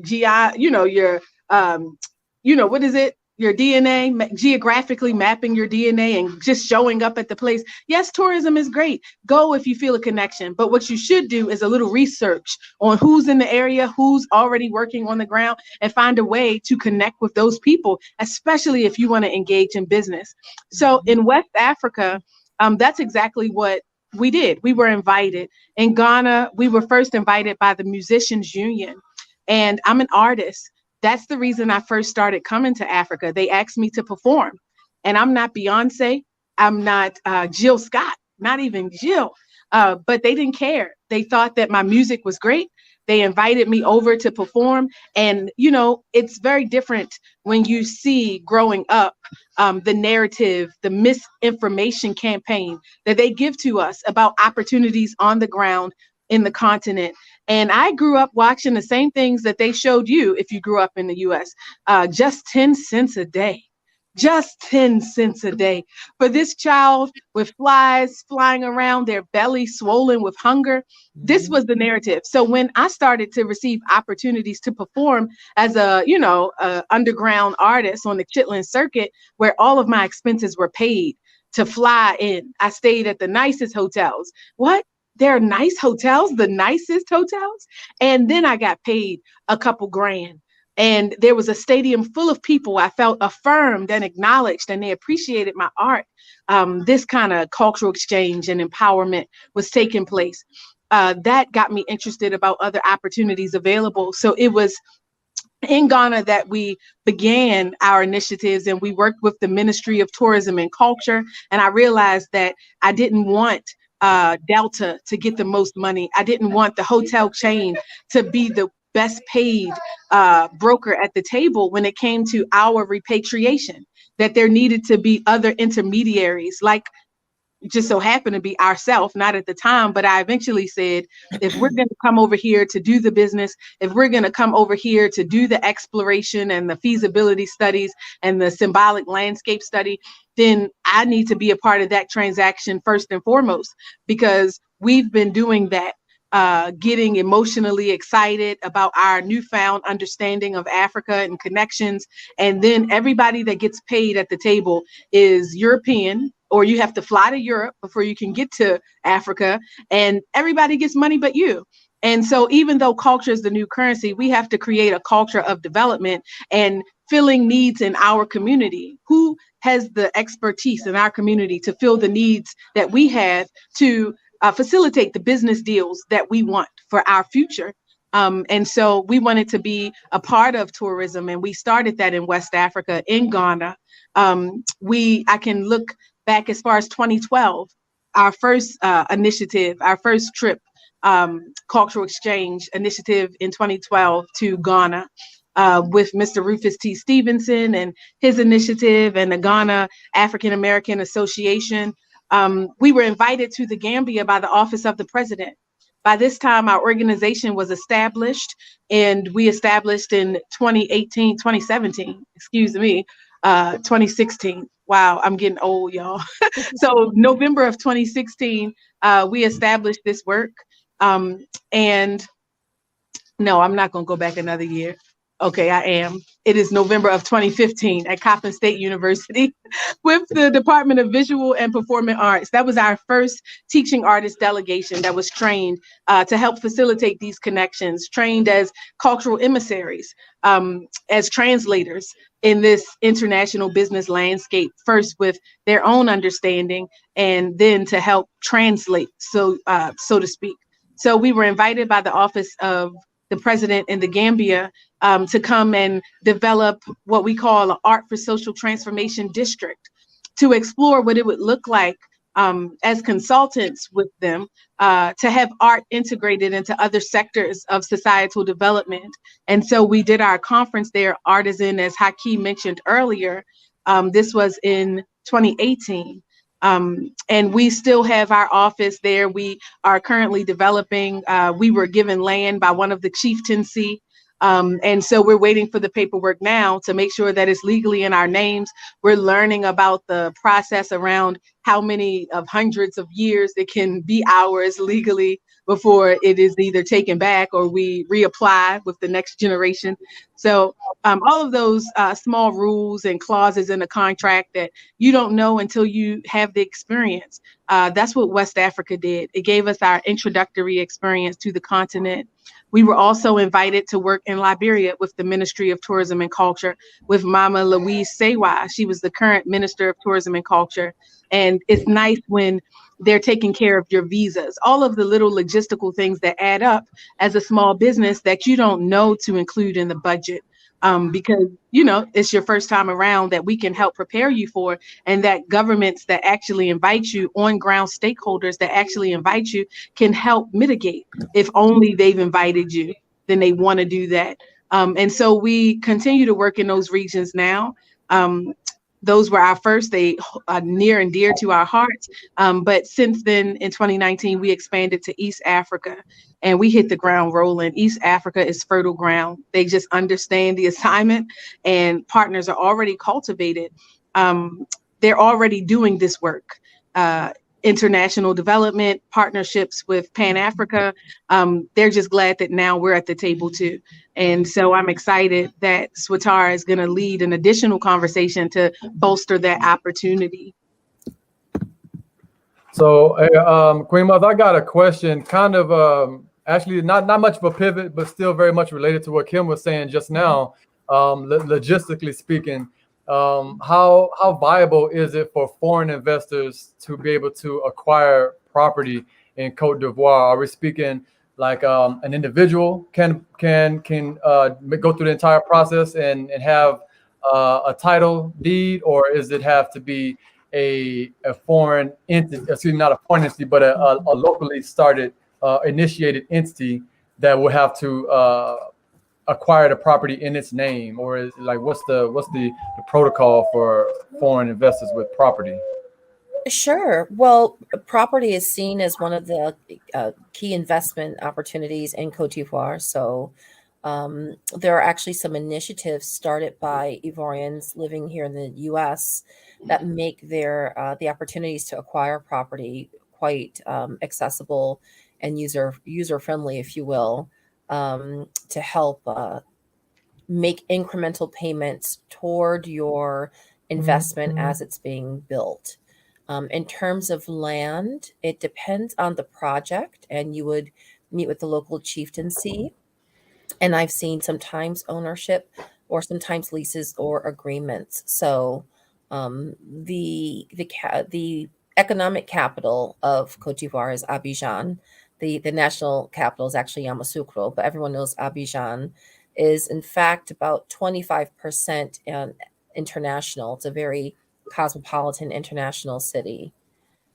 your DNA, geographically mapping your DNA and just showing up at the place. Yes, tourism is great. Go if you feel a connection. But what you should do is a little research on who's in the area, who's already working on the ground, and find a way to connect with those people, especially if you want to engage in business. So in West Africa, that's exactly what we did. We were invited. In Ghana, we were first invited by the Musicians Union. And I'm an artist. That's the reason I first started coming to Africa. They asked me to perform. And I'm not Beyonce. I'm not Jill Scott, not even Jill. But they didn't care. They thought that my music was great. They invited me over to perform. And, it's very different when you see growing up the narrative, the misinformation campaign that they give to us about opportunities on the ground in the continent. And I grew up watching the same things that they showed you if you grew up in the US, just 10 cents a day. Just 10 cents a day for this child with flies flying around, their belly swollen with hunger. This was the narrative. So when I started to receive opportunities to perform as a underground artist on the Chitlin circuit, where all of my expenses were paid to fly in, I stayed at the nicest hotels. What? There are nice hotels, the nicest hotels. And then I got paid a couple grand. And there was a stadium full of people. I felt affirmed and acknowledged, and they appreciated my art. This kind of cultural exchange and empowerment was taking place. That got me interested about other opportunities available. So it was in Ghana that we began our initiatives, and we worked with the Ministry of Tourism and Culture. And I realized that I didn't want Delta to get the most money. I didn't want the hotel chain to be the best paid broker at the table when it came to our repatriation, that there needed to be other intermediaries, like just so happened to be ourselves, not at the time, but I eventually said, if we're going to come over here to do the business, if we're going to come over here to do the exploration and the feasibility studies and the symbolic landscape study, then I need to be a part of that transaction first and foremost, because we've been doing that, getting emotionally excited about our newfound understanding of Africa and connections. And then everybody that gets paid at the table is European, or you have to fly to Europe before you can get to Africa, and everybody gets money but you. And so even though culture is the new currency, we have to create a culture of development and filling needs in our community. Who has the expertise in our community to fill the needs that we have to facilitate the business deals that we want for our future? And so we wanted to be a part of tourism, and we started that in West Africa, in Ghana. I can look back as far as 2012, our first initiative, our first trip, cultural exchange initiative in 2012 to Ghana, with Mr. Rufus T. Stevenson and his initiative and the Ghana African American Association. We were invited to the Gambia by the Office of the President. By this time, our organization was established, and we established in 2016. Wow, I'm getting old, y'all. So November of 2016, we established this work. And no, I'm not going to go back another year. Okay, I am. It is November of 2015 at Coppin State University with the Department of Visual and Performing Arts. That was our first teaching artist delegation that was trained to help facilitate these connections, trained as cultural emissaries, as translators in this international business landscape, first with their own understanding and then to help translate, so to speak. So we were invited by the Office of the President in the Gambia to come and develop what we call an Art for Social Transformation District, to explore what it would look like as consultants with them to have art integrated into other sectors of societal development. And so we did our conference there, Artisan, as Hakeem mentioned earlier. This was in 2018. And we still have our office there. We are currently developing. We were given land by one of the chieftaincy. And so we're waiting for the paperwork now to make sure that it's legally in our names. We're learning about the process around how many of hundreds of years it can be ours legally before it is either taken back or we reapply with the next generation. So all of those small rules and clauses in the contract that you don't know until you have the experience. That's what West Africa did. It gave us our introductory experience to the continent. We were also invited to work in Liberia with the Ministry of Tourism and Culture with Mama Louise Sewa. She was the current Minister of Tourism and Culture. And it's nice when they're taking care of your visas, all of the little logistical things that add up as a small business that you don't know to include in the budget. Because, you know, it's your first time around that we can help prepare you for, and that governments that actually invite you, on ground stakeholders that actually invite you, can help mitigate. If only they've invited you, then they want to do that. And so we continue to work in those regions now. Those were our first, they are near and dear to our hearts. But since then, in 2019, we expanded to East Africa and we hit the ground rolling. East Africa is fertile ground. They just understand the assignment, and partners are already cultivated. They're already doing this work. International development, partnerships with Pan Africa. They're just glad that now we're at the table too. And so I'm excited that Swatara is going to lead an additional conversation to bolster that opportunity. So, Queen Mother, I got a question, kind of actually not much of a pivot, but still very much related to what Kim was saying just now. Logistically speaking, how viable is it for foreign investors to be able to acquire property in Cote d'Ivoire? Are we speaking like an individual can go through the entire process and have a title deed, or is it have to be a foreign entity, excuse me, not a foreign entity, but a locally started initiated entity that will have to acquire the property in its name, or is like what's the protocol for foreign investors with property? Sure. Well, property is seen as one of the key investment opportunities in Cote d'Ivoire. So there are actually some initiatives started by Ivorians living here in the U.S. that make their the opportunities to acquire property quite accessible and user friendly, if you will, to help make incremental payments toward your investment as it's being built. In terms of land, it depends on the project, and you would meet with the local chieftaincy. And I've seen sometimes ownership or sometimes leases or agreements. So the economic capital of Cote d'Ivoire is Abidjan. The national capital is actually Yamoussoukro, but everyone knows Abidjan is in fact about 25% international. It's a very cosmopolitan international city.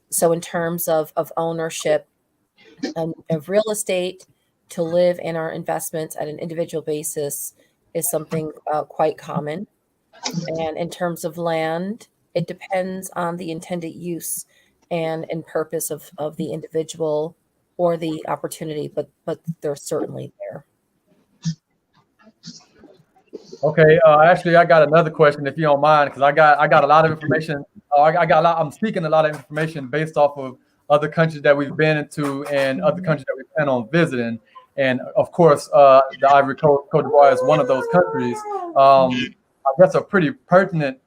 So in terms of ownership of real estate, to live in our investments at an individual basis is something quite common. And in terms of land, it depends on the intended use and purpose of the individual or the opportunity, but they're certainly there. Okay, actually, I got another question, if you don't mind, because I got a lot of information. I'm seeking a lot of information based off of other countries that we've been into and other countries that we plan on visiting, and of course, the Ivory Coast, Cote d'Ivoire is one of those countries. I guess a pretty pertinent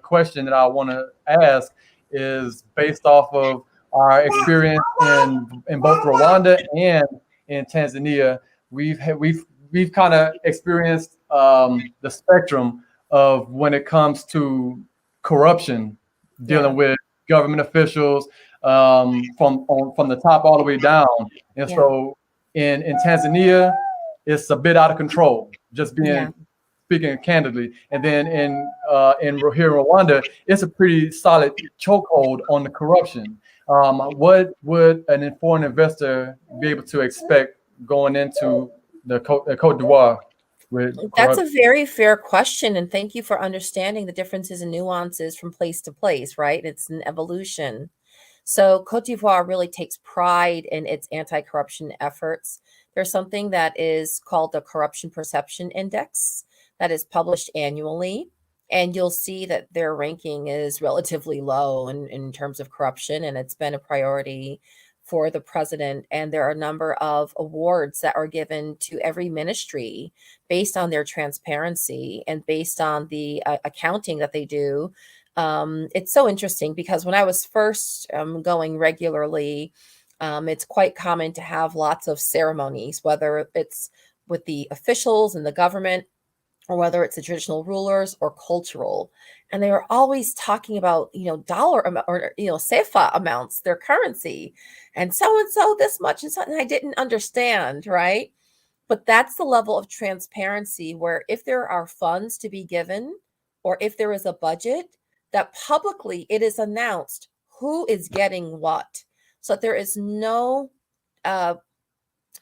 question that I want to ask is based off of our experience in both Rwanda and in Tanzania. We've kind of experienced the spectrum of when it comes to corruption, dealing with government officials from the top all the way down. And so in Tanzania, it's a bit out of control, just being speaking candidly. And then in here in Rwanda, it's a pretty solid chokehold on the corruption. What would an foreign investor be able to expect going into the Cote d'Ivoire? That's a very fair question, and thank you for understanding the differences and nuances from place to place, right? It's an evolution. So Cote d'Ivoire really takes pride in its anti-corruption efforts. There's something that is called the Corruption Perception Index that is published annually, and you'll see that their ranking is relatively low in terms of corruption, and it's been a priority for the president. And there are a number of awards that are given to every ministry based on their transparency and based on the accounting that they do. It's so interesting because when I was first going regularly, it's quite common to have lots of ceremonies, whether it's with the officials and the government, or whether it's the traditional rulers or cultural. And they are always talking about, dollar amount or, CFA amounts, their currency, and so this much and so. And I didn't understand, right? But that's the level of transparency where if there are funds to be given, or if there is a budget, that publicly it is announced who is getting what. So that there is no,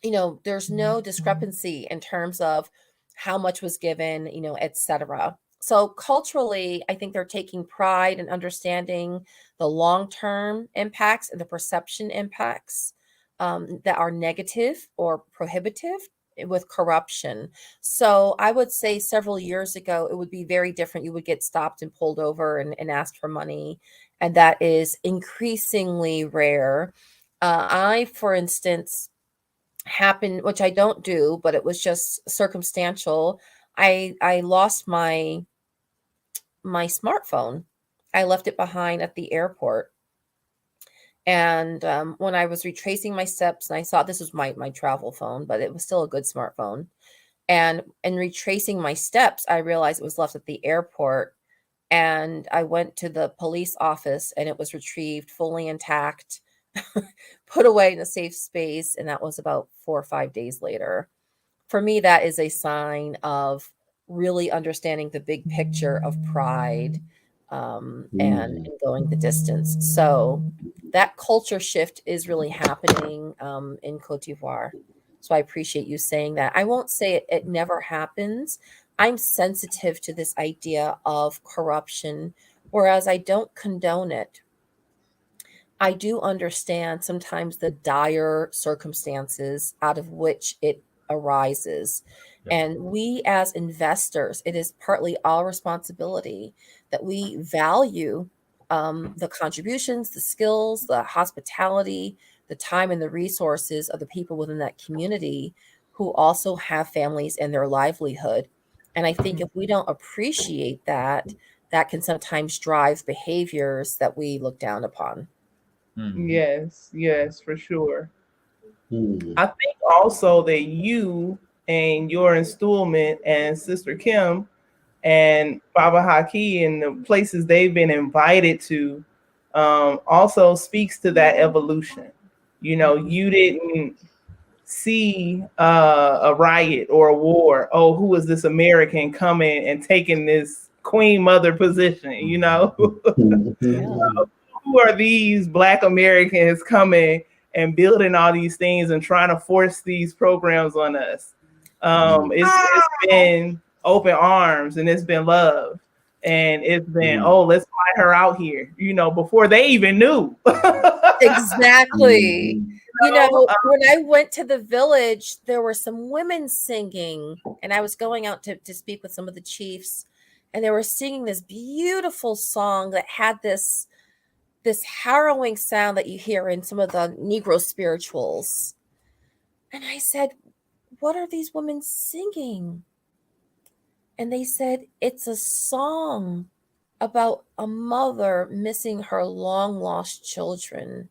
there's no discrepancy in terms of how much was given, etc. So culturally, I think they're taking pride in understanding the long-term impacts and the perception impacts that are negative or prohibitive with corruption. So I would say several years ago, it would be very different. You would get stopped and pulled over and asked for money. And that is increasingly rare. I, for instance, happened, which I don't do, but it was just circumstantial. I lost my smartphone. I left it behind at the airport. And when I was retracing my steps, and I saw this was my travel phone, but it was still a good smartphone. And in retracing my steps, I realized it was left at the airport. And I went to the police office, and it was retrieved fully intact, put away in a safe space. And that was about 4 or 5 days later. For me, that is a sign of really understanding the big picture of pride and going the distance. So that culture shift is really happening in Cote d'Ivoire. So I appreciate you saying that. I won't say it never happens. I'm sensitive to this idea of corruption, whereas I don't condone it. I do understand sometimes the dire circumstances out of which it arises. Yeah. And we as investors, it is partly our responsibility that we value the contributions, the skills, the hospitality, the time, and the resources of the people within that community who also have families and their livelihood. And I think if we don't appreciate that, that can sometimes drive behaviors that we look down upon. Yes, for sure. Hmm. I think also that you and your installment and Sister Kim and Baba Haki and the places they've been invited to also speaks to that evolution. You know, you didn't see a riot or a war. Oh, who is this American coming and taking this Queen Mother position? You know, who are these Black Americans coming and building all these things and trying to force these programs on us? It's been open arms and it's been love. And it's been, oh, let's fly her out here, you know, before they even knew. Exactly. You know, when I went to the village, there were some women singing, and I was going out to speak with some of the chiefs, and they were singing this beautiful song that had this harrowing sound that you hear in some of the Negro spirituals. And I said, what are these women singing? And they said, it's a song about a mother missing her long lost children.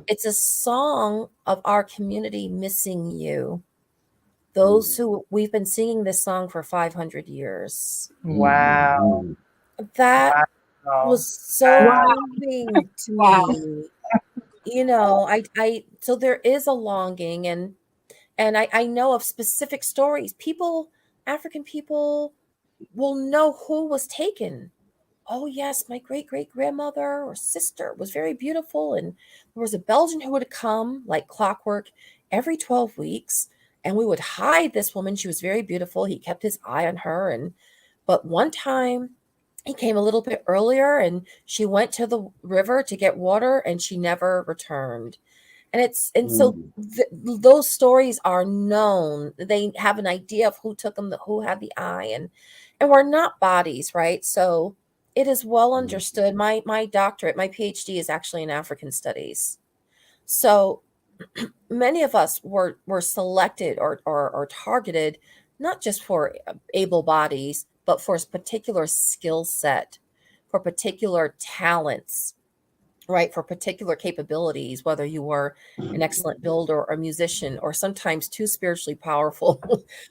It's a song of our community missing you. Those who we've been singing this song for 500 years. Wow. That was so moving to me. You know, I so there is a longing, and I know of specific stories. People, African people will know who was taken. Oh yes, my great-great-grandmother or sister was very beautiful, and there was a Belgian who would come like clockwork every 12 weeks, and we would hide this woman. She was very beautiful. He kept his eye on her, but one time he came a little bit earlier, and she went to the river to get water, and she never returned. And so those stories are known. They have an idea of who took them, who had the eye, and we're not bodies, right? So it is well understood. My doctorate, my PhD is actually in African studies. So many of us were selected or targeted, not just for able bodies, but for a particular skill set, for particular talents, right? For particular capabilities, whether you were an excellent builder or a musician, or sometimes too spiritually powerful.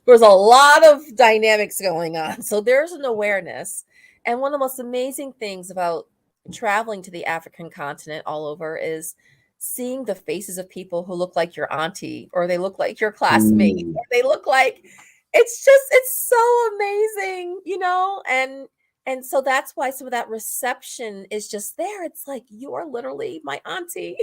There's a lot of dynamics going on. So there's an awareness. And one of the most amazing things about traveling to the African continent all over is seeing the faces of people who look like your auntie, or they look like your classmate, or they look like, it's so amazing, you know? And so that's why some of that reception is just there. It's like, you are literally my auntie.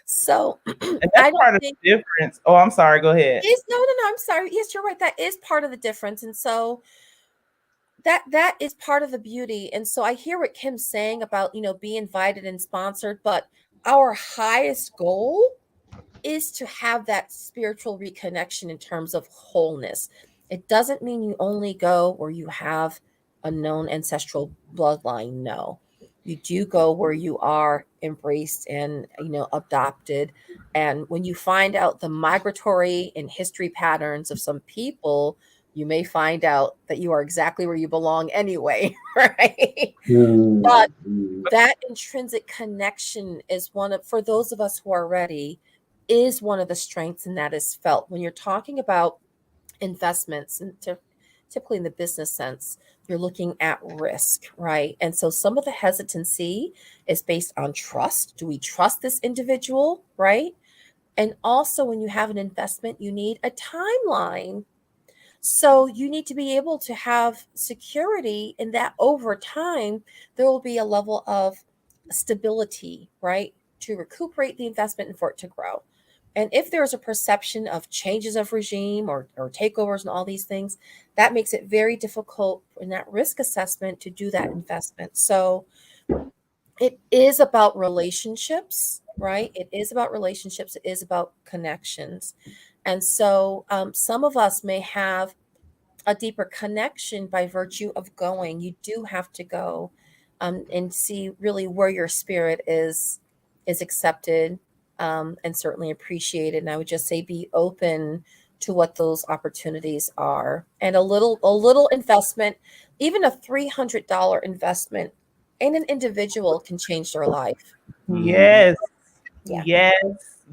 So and that's part of the difference. Oh, I'm sorry. Go ahead. No, I'm sorry. Yes, you're right. That is part of the difference. And so that is part of the beauty. And so I hear what Kim's saying about, be invited and sponsored, but our highest goal is to have that spiritual reconnection in terms of wholeness. It doesn't mean you only go where you have a known ancestral bloodline. No, you do go where you are embraced and adopted. And when you find out the migratory and history patterns of some people, you may find out that you are exactly where you belong anyway, right? But that intrinsic connection is for those of us who are ready, is one of the strengths, and that is felt when you're talking about investments, and typically in the business sense, you're looking at risk, right? And so some of the hesitancy is based on trust. Do we trust this individual, right? And also when you have an investment, you need a timeline. So you need to be able to have security in that over time, there will be a level of stability, right? To recuperate the investment and for it to grow. And if there's a perception of changes of regime or takeovers and all these things, that makes it very difficult in that risk assessment to do that investment. So it is about relationships, right? It is about relationships. It is about connections. And so some of us may have a deeper connection by virtue of going. You do have to go and see really where your spirit is accepted and certainly appreciated. And I would just say be open to what those opportunities are. And a little investment, even a $300 investment in an individual can change their life. Yes. Yeah.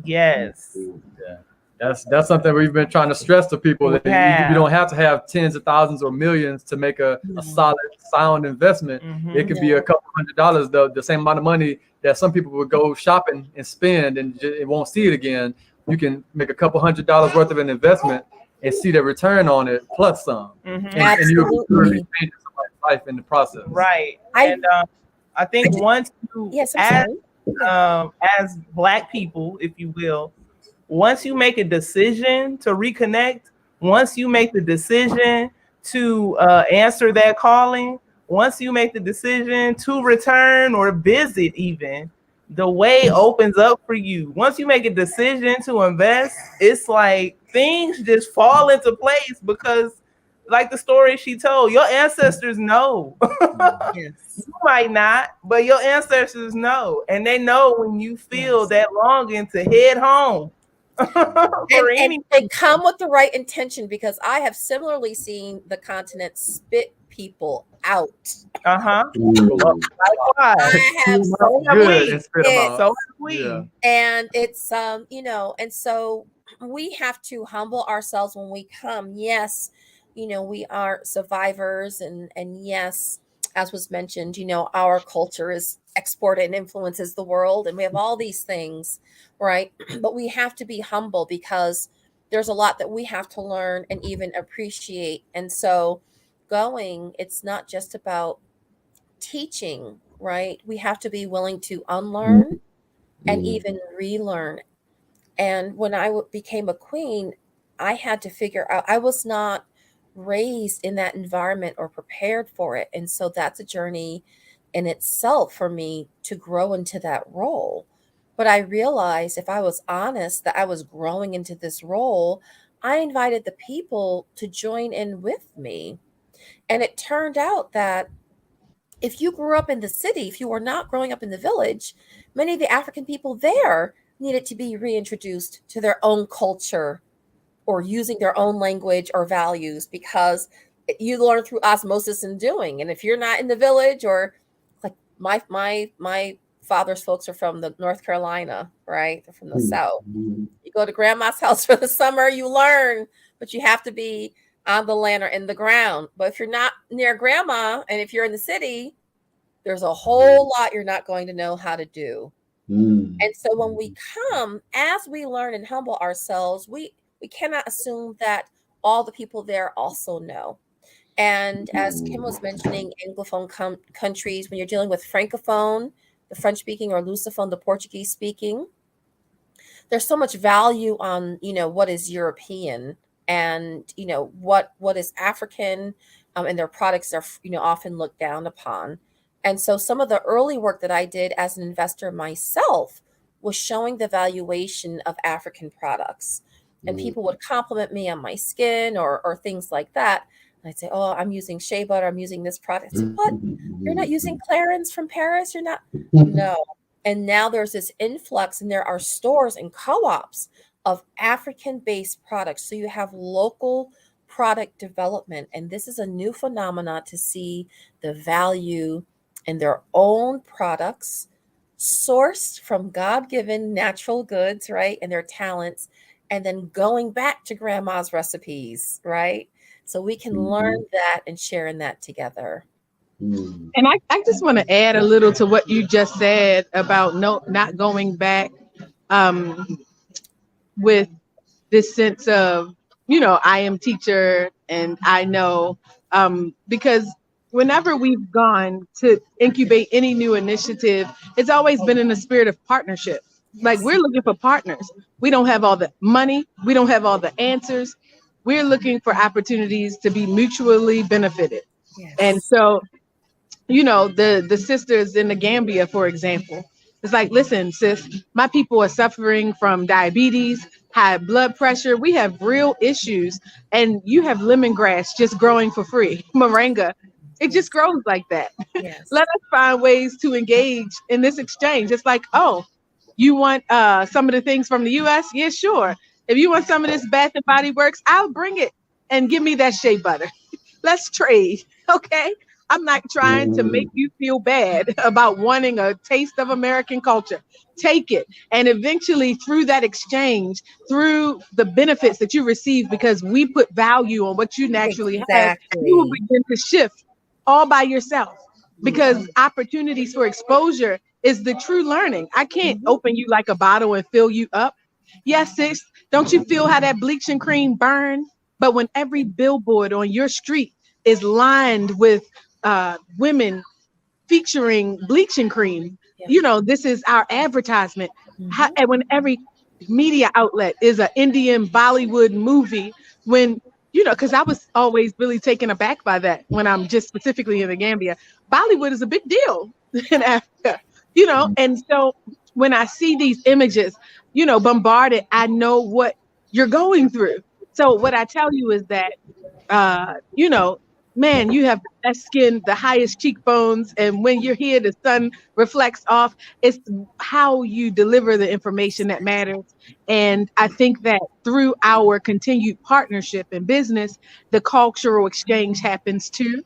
Yes. Yeah. That's something we've been trying to stress to people, that you don't have to have tens of thousands or millions to make a solid, sound investment. It could be a couple $100, the same amount of money that some people would go shopping and spend and it won't see it again. You can make a couple $100 worth of an investment and see the return on it plus some. And you'll be changing somebody's life in the process. Right. And I think once you, as Black people, if you will, once you make a decision to reconnect, once you make the decision to answer that calling, once you make the decision to return or visit even, the way opens up for you. Once you make a decision to invest, it's like things just fall into place because, like the story she told, your ancestors know. Yes. You might not, but your ancestors know. And they know when you feel that longing to head home. And they come with the right intention, because I have similarly seen the continent spit people out. Likewise. I have so have we. And it's and so we have to humble ourselves when we come. Yes, we are survivors, and yes, as was mentioned, our culture is exported and influences the world, and we have all these things, right? But we have to be humble because there's a lot that we have to learn and even appreciate. And so it's not just about teaching, right? We have to be willing to unlearn and even relearn. And when I became a queen, I had to figure out, I was not raised in that environment or prepared for it. And so that's a journey in itself for me to grow into that role. But I realized, if I was honest, that I was growing into this role, I invited the people to join in with me. And it turned out that if you grew up in the city, if you were not growing up in the village, many of the African people there needed to be reintroduced to their own culture or using their own language or values, because you learn through osmosis and doing. And if you're not in the village, or like my father's folks are from the North Carolina, right? They're from the South. You go to grandma's house for the summer, you learn, but you have to be on the land or in the ground. But if you're not near grandma, and if you're in the city, there's a whole lot you're not going to know how to do. And so when we come, as we learn and humble ourselves, we cannot assume that all the people there also know. And as Kim was mentioning, Anglophone countries, when you're dealing with Francophone, the French speaking, or Lusophone, the Portuguese speaking, there's so much value on, what is European and, what is African, and their products are, often looked down upon. And so some of the early work that I did as an investor myself was showing the valuation of African products. And people would compliment me on my skin or things like that. And I'd say, oh, I'm using shea butter, I'm using this product. I'd say, what? You're not using Clarins from Paris? You're not? No. And now there's this influx, and there are stores and co-ops of African-based products. So you have local product development. And this is a new phenomenon, to see the value in their own products sourced from God-given natural goods, right? And their talents, and then going back to grandma's recipes, right? So we can learn that and share in that together. And I just want to add a little to what you just said about not going back, with this sense of, I am teacher and I know, because whenever we've gone to incubate any new initiative, it's always been in a spirit of partnership. Like, we're looking for partners. We don't have all the money. We don't have all the answers. We're looking for opportunities to be mutually benefited. Yes. And so, you know, the sisters in the Gambia, for example, it's like, listen, sis, my people are suffering from diabetes, high blood pressure. We have real issues. And you have lemongrass just growing for free. Moringa, it just grows like that. Yes. Let us find ways to engage in this exchange. It's like, oh, you want some of the things from the US? Yeah, sure. If you want some of this Bath and Body Works, I'll bring it, and give me that shea butter. Let's trade, okay? I'm not trying to make you feel bad about wanting a taste of American culture. Take it. And eventually, through that exchange, through the benefits that you receive because we put value on what you naturally have, you will begin to shift all by yourself, because opportunities for exposure is the true learning. I can't open you like a bottle and fill you up. Yes, sis, don't you feel how that bleaching cream burn? But when every billboard on your street is lined with women featuring bleaching cream, you know, this is our advertisement. And when every media outlet is an Indian Bollywood movie, when, you know, because I was always really taken aback by that when I'm just specifically in the Gambia. Bollywood is a big deal in Africa, you know, and so when I see these images, you know, bombarded, I know what you're going through. So what I tell you is that, you know, man, you have the best skin, the highest cheekbones, and when you're here, the sun reflects off. It's how you deliver the information that matters. And I think that through our continued partnership in business, the cultural exchange happens too.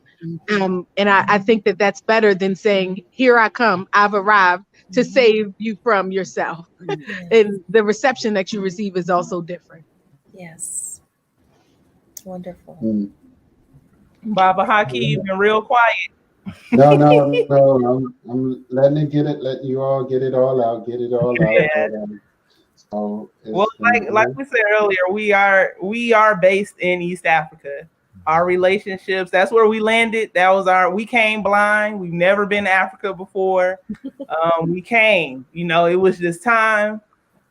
And I think that that's better than saying, here I come, I've arrived to save you from yourself. And the reception that you receive is also different. Yes. Wonderful. Baba Haki, you've been real quiet. No. I'm letting you all get it all out. Yeah. So well, like we said earlier, we are based in East Africa. Our relationships, that's where we landed. We came blind. We've never been to Africa before. We came, you know, it was just time.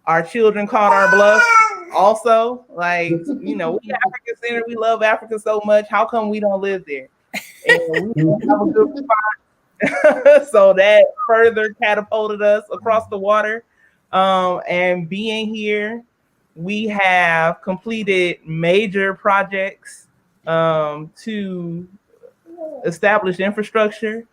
Our children called our bluff. Also, like, you know, we African Center, we love Africa so much. How come we don't live there? And we don't have a good spot. So that further catapulted us across the water. And being here, we have completed major projects to establish infrastructure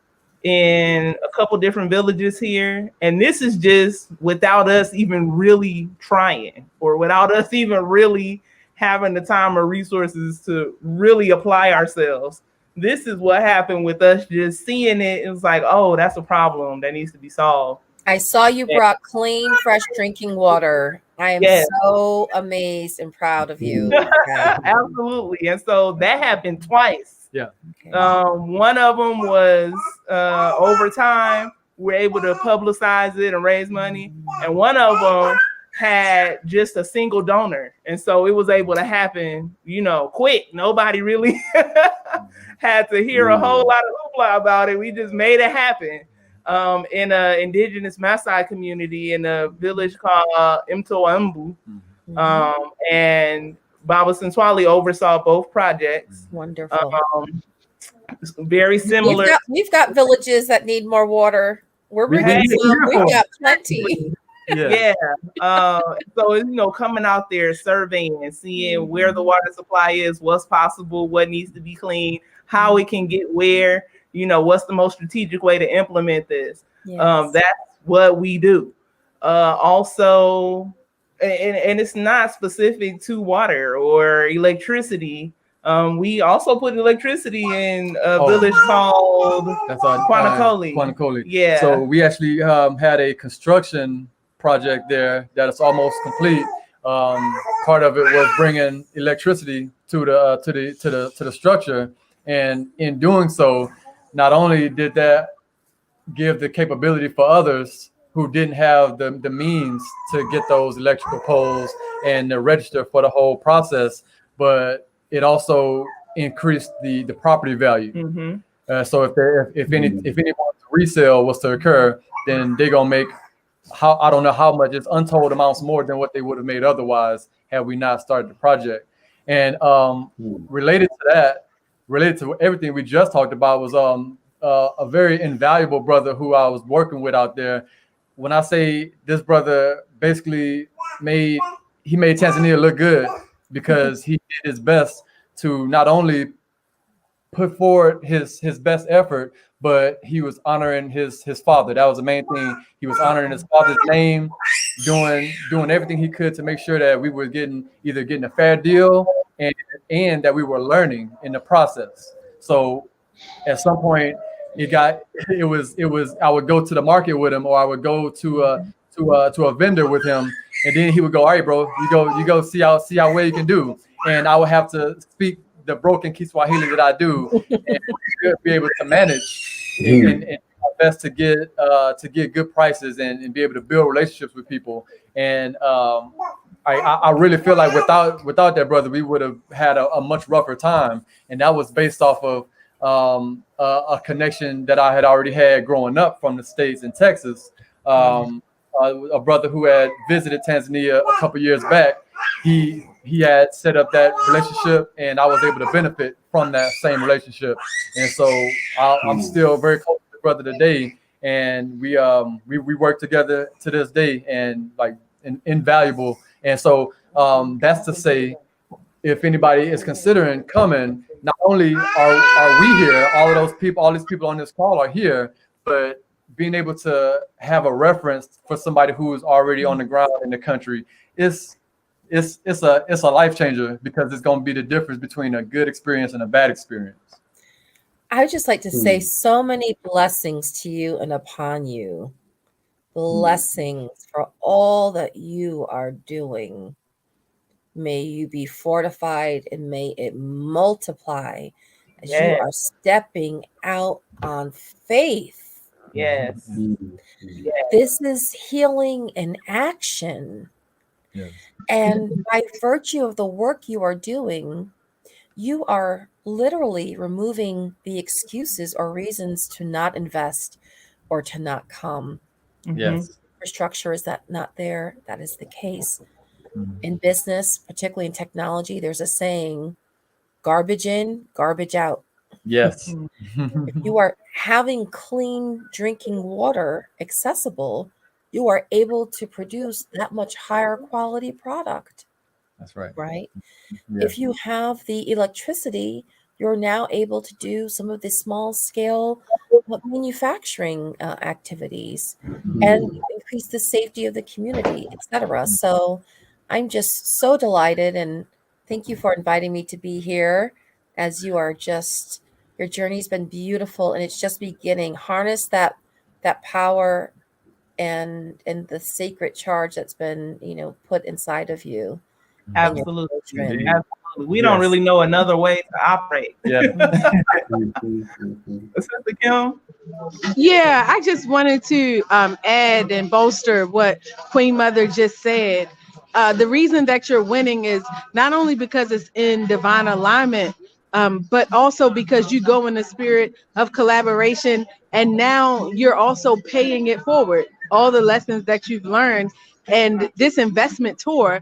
in a couple different villages here. And this is just without us even really trying, or without us even really having the time or resources to really apply ourselves. This is what happened with us just seeing it. It was like, oh, that's a problem that needs to be solved. I saw you brought clean, fresh drinking water. I am so amazed and proud of you. Absolutely. And so that happened twice. Yeah. Okay. One of them was over time, we're able to publicize it and raise money. And one of them had just a single donor. And so it was able to happen, you know, quick. Nobody really had to hear a whole lot of hoopla about it. We just made it happen. In an indigenous Maasai community in a village called Mtoambu. And Baba Sintwali oversaw both projects. Wonderful. Very similar. We've got villages that need more water. We've got plenty. Yeah. So, you know, coming out there, surveying and seeing where the water supply is, what's possible, what needs to be cleaned, how it can get where, you know, what's the most strategic way to implement this. Yes. That's what we do. Also, and it's not specific to water or electricity. We also put electricity in a village called Quanakoli. Quanakoli. Yeah. So we actually had a construction project there that is almost complete. Part of it was bringing electricity to the structure, and in doing so, not only did that give the capability for others who didn't have the means to get those electrical poles and to register for the whole process, but it also increased the property value. So if any resale was to occur, then they're gonna make how I don't know how much, it's untold amounts more than what they would have made otherwise had we not started the project. And related to everything we just talked about was a very invaluable brother who I was working with out there. When I say this brother basically made Tanzania look good, because he did his best to not only put forward his best effort, but he was honoring his father. That was the main thing. He was honoring his father's name, doing everything he could to make sure that we were getting a fair deal and that we were learning in the process. So at some point it was I would go to the market with him, or I would go to a vendor with him, and then he would go, all right, bro, you go see how well you can do. And I would have to speak the broken Kiswahili that I do and be able to manage and my best to get good prices and be able to build relationships with people. And I really feel like without that brother, we would have had a much rougher time. And that was based off of a connection that I had already had growing up from the States in Texas. A brother who had visited Tanzania a couple years back, he had set up that relationship, and I was able to benefit from that same relationship. And so I'm still very close to the brother today, and we work together to this day, and like invaluable. And so that's to say, if anybody is considering coming, not only are we here, all these people on this call are here, but being able to have a reference for somebody who is already on the ground in the country is a life changer, because it's going to be the difference between a good experience and a bad experience. I would just like to say so many blessings to you and upon you. Blessings for all that you are doing. May you be fortified and may it multiply as you are stepping out on faith. Yes. This is healing in action. Yes. And by virtue of the work you are doing, you are literally removing the excuses or reasons to not invest or to not come. Yes. Infrastructure is that not there? That is the case. In business, particularly in technology, there's a saying, garbage in, garbage out. Yes. If you are having clean drinking water accessible, you are able to produce that much higher quality product. That's right. Right? Yeah. If you have the electricity, you're now able to do some of the small scale manufacturing activities and increase the safety of the community, etc. So I'm just so delighted, and thank you for inviting me to be here, as you are just, your journey's been beautiful, and it's just beginning. Harness that power and the sacred charge that's been, put inside of you. Absolutely. Indeed. Absolutely. We don't really know another way to operate. Yeah. Sister Kim? Yeah, I just wanted to add and bolster what Queen Mother just said. The reason that you're winning is not only because it's in divine alignment, but also because you go in the spirit of collaboration, and now you're also paying it forward, all the lessons that you've learned. And this investment tour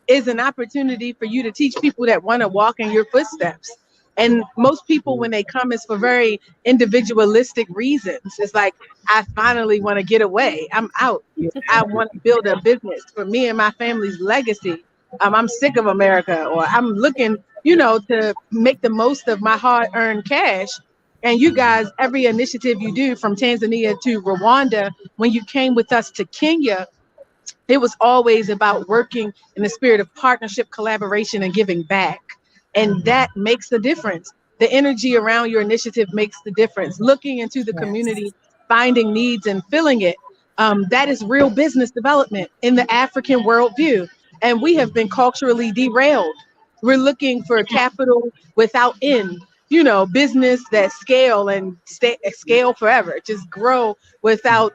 is an opportunity for you to teach people that want to walk in your footsteps. And most people, when they come, it's for very individualistic reasons. It's like, I finally want to get away. I'm out. I want to build a business for me and my family's legacy. I'm sick of America, or I'm looking, to make the most of my hard-earned cash. And you guys, every initiative you do, from Tanzania to Rwanda, when you came with us to Kenya, it was always about working in the spirit of partnership, collaboration, and giving back. And that makes the difference. The energy around your initiative makes the difference. Looking into the community, finding needs and filling it. That is real business development in the African worldview. And we have been culturally derailed. We're looking for capital without end, business that scale and scale forever, just grow without,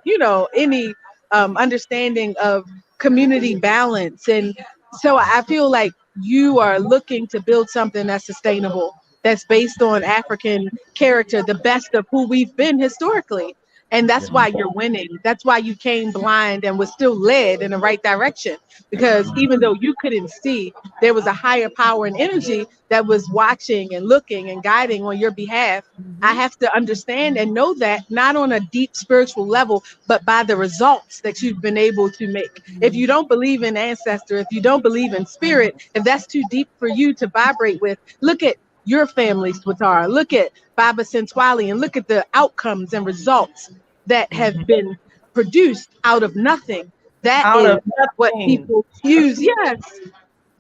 any understanding of community balance. And so I feel like you are looking to build something that's sustainable, that's based on African character, the best of who we've been historically. And that's why you're winning. That's why you came blind and was still led in the right direction. Because even though you couldn't see, there was a higher power and energy that was watching and looking and guiding on your behalf. I have to understand and know that, not on a deep spiritual level, but by the results that you've been able to make. If you don't believe in ancestor, if you don't believe in spirit, if that's too deep for you to vibrate with, look at your family, Swatara. Look at Baba Sentwali and look at the outcomes and results that have been produced out of nothing. That Out is of what nothing. people use. Yes.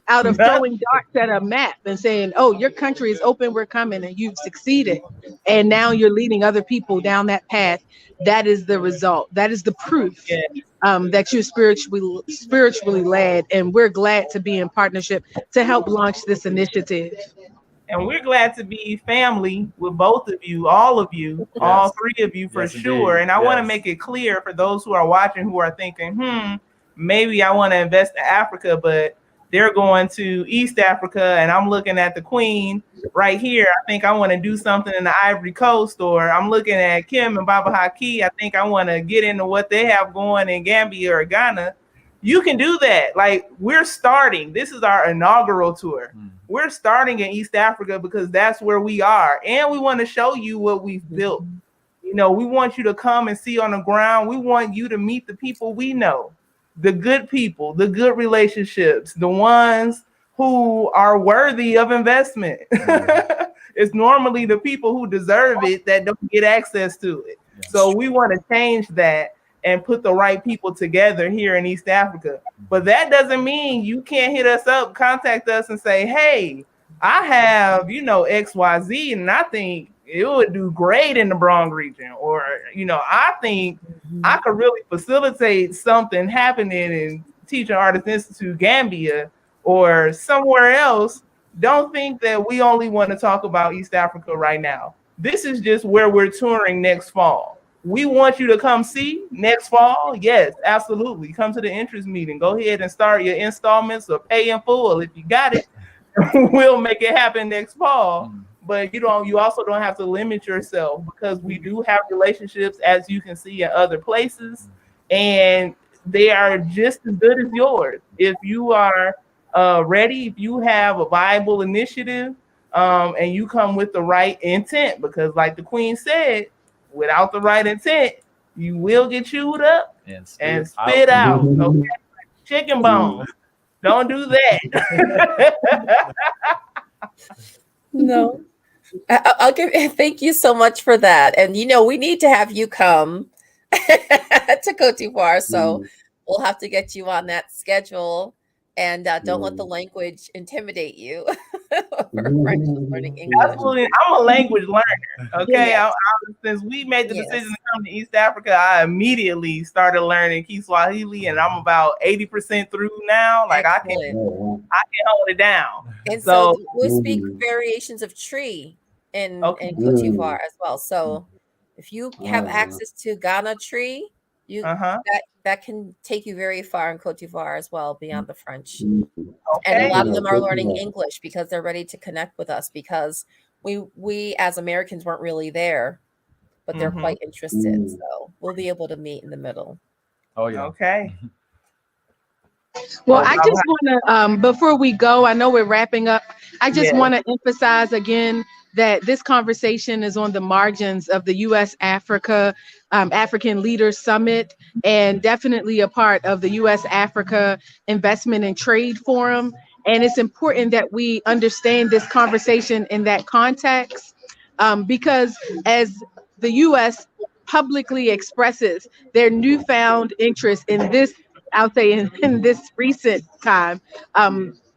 Out of throwing darts at a map and saying, oh, your country is open, we're coming, and you've succeeded. And now you're leading other people down that path. That is the result. That is the proof that you're spiritually led. And we're glad to be in partnership to help launch this initiative. And we're glad to be family with both of you, all of you, all three of you for sure. Indeed. And I want to make it clear for those who are watching who are thinking, maybe I want to invest in Africa, but they're going to East Africa and I'm looking at the Queen right here. I think I want to do something in the Ivory Coast, or I'm looking at Kim and Baba Haki. I think I want to get into what they have going in Gambia or Ghana. You can do that. Like, we're starting. This is our inaugural tour. We're starting in East Africa because that's where we are. And we want to show you what we've built. You know, we want you to come and see on the ground. We want you to meet the people we know, the good people, the good relationships, the ones who are worthy of investment. It's normally the people who deserve it that don't get access to it. So we want to change that and put the right people together here in East Africa. But that doesn't mean you can't hit us up, contact us and say, hey, I have, XYZ, and I think it would do great in the Bronx region. Or, I think I could really facilitate something happening in Teaching Artists Institute Gambia or somewhere else. Don't think that we only want to talk about East Africa right now. This is just where we're touring next fall. We want you to come see next fall. Yes, absolutely. Come to the interest meeting. Go ahead and start your installments or pay in full if you got it. We'll make it happen next fall. But you also don't have to limit yourself, because we do have relationships, as you can see, in other places, and they are just as good as yours. If you are ready, if you have a viable initiative, and you come with the right intent, because like the Queen said, without the right intent, you will get chewed up and spit out. Okay? Chicken bones. Don't do that. No. I'll thank you so much for that. And we need to have you come to Cote d'Ivoire. So we'll have to get you on that schedule. And don't let the language intimidate you. Learning English. Absolutely. I'm a language learner. Okay. Yes. Since we made the decision to come to East Africa, I immediately started learning Kiswahili, and I'm about 80% through now. Like, I can hold it down. And so we speak variations of tree in Cote d'Ivoire as well. So if you have access to Ghana tree, that can take you very far in Cote d'Ivoire as well, beyond the French. And a lot of them are learning English because they're ready to connect with us, because we as Americans weren't really there, but they're quite interested. So we'll be able to meet in the middle. Oh, yeah. Okay. Well, I just want to, before we go, I know we're wrapping up. I just want to emphasize again that this conversation is on the margins of the U.S. African Leaders Summit, and definitely a part of the U.S. Africa Investment and Trade Forum. And it's important that we understand this conversation in that context, because as the U.S. publicly expresses their newfound interest in this, I'll say in this recent time,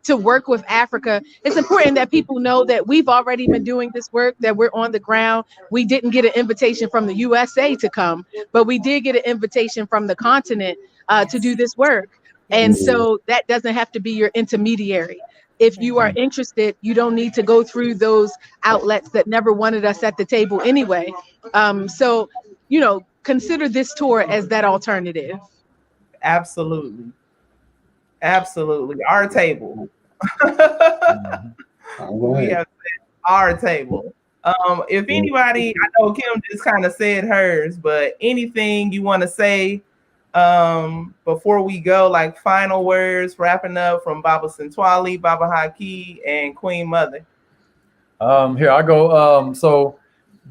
to work with Africa, it's important that people know that we've already been doing this work, that we're on the ground. We didn't get an invitation from the USA to come, but we did get an invitation from the continent to do this work. And so that doesn't have to be your intermediary. If you are interested, you don't need to go through those outlets that never wanted us at the table anyway. So, consider this tour as that alternative. Absolutely. Absolutely. Our table. We have our table. If anybody, I know Kim just kind of said hers, but anything you want to say before we go, like final words, wrapping up from Baba Santwali, Baba Haki, and Queen Mother. Here I go. So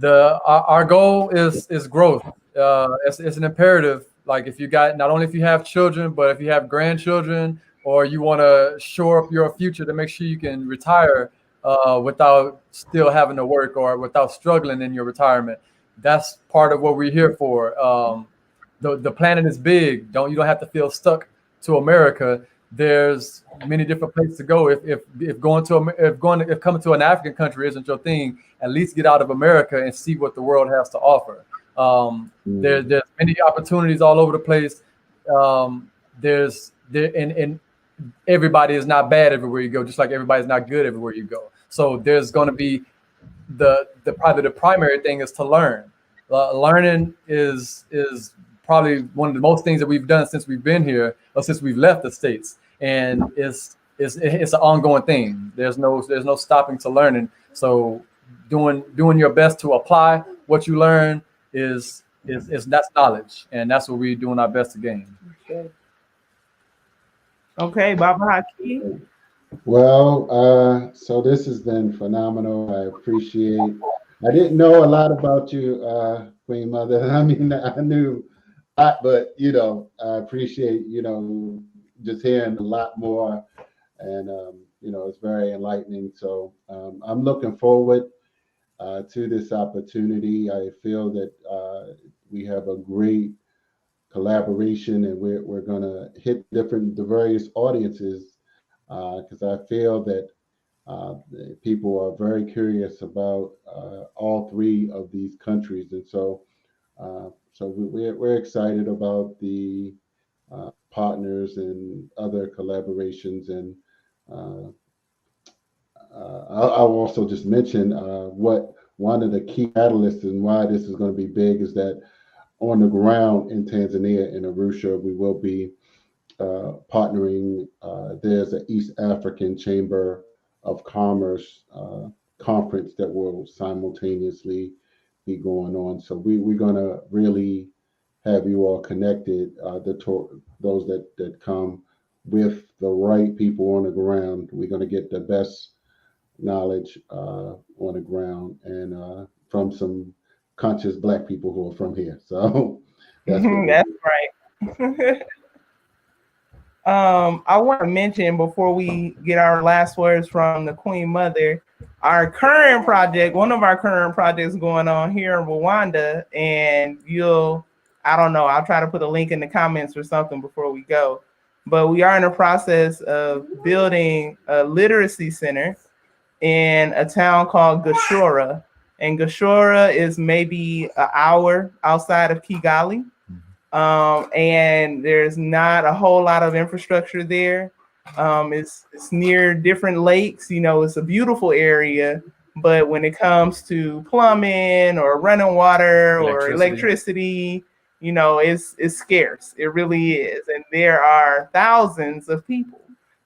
our goal is growth. It's an imperative. Like if you got, not only if you have children, but if you have grandchildren, or you want to shore up your future to make sure you can retire without still having to work or without struggling in your retirement. That's part of what we're here for. The planet is big. You don't have to feel stuck to America. There's many different places to go. If coming to an African country isn't your thing, at least get out of America and see what the world has to offer. There's many opportunities all over the place. And everybody is not bad everywhere you go, just like everybody's not good everywhere you go. So there's going to be probably the primary thing is to learn. Learning is probably one of the most things that we've done since we've been here, or since we've left the States, and it's an ongoing thing. There's no stopping to learning. So doing your best to apply what you learn is that's knowledge, and that's what we're doing our best to gain. Okay, Baba Haki. Well, so this has been phenomenal. I appreciate. I didn't know a lot about you, Queen Mother. I mean, I knew a lot, but I appreciate just hearing a lot more, and it's very enlightening. So I'm looking forward to this opportunity. I feel that we have a great collaboration, and we're going to hit the various audiences, because I feel that people are very curious about all three of these countries, and so we're excited about the partners and other collaborations. And I'll also just mention what one of the key catalysts and why this is going to be big is that on the ground in Tanzania, in Arusha, we will be partnering. There's an East African Chamber of Commerce conference that will simultaneously be going on. So we're going to really have you all connected, those that come with the right people on the ground. We're going to get the best knowledge on the ground, and from some conscious Black people who are from here. So that's right. I want to mention before we get our last words from the Queen Mother, one of our current projects going on here in Rwanda, and I don't know, I'll try to put a link in the comments or something before we go, but we are in the process of building a literacy center in a town called Gashora. And Gashora is maybe an hour outside of Kigali. And there's not a whole lot of infrastructure there. It's near different lakes. It's a beautiful area, but when it comes to plumbing or running water or electricity, it's scarce. It really is. And there are thousands of people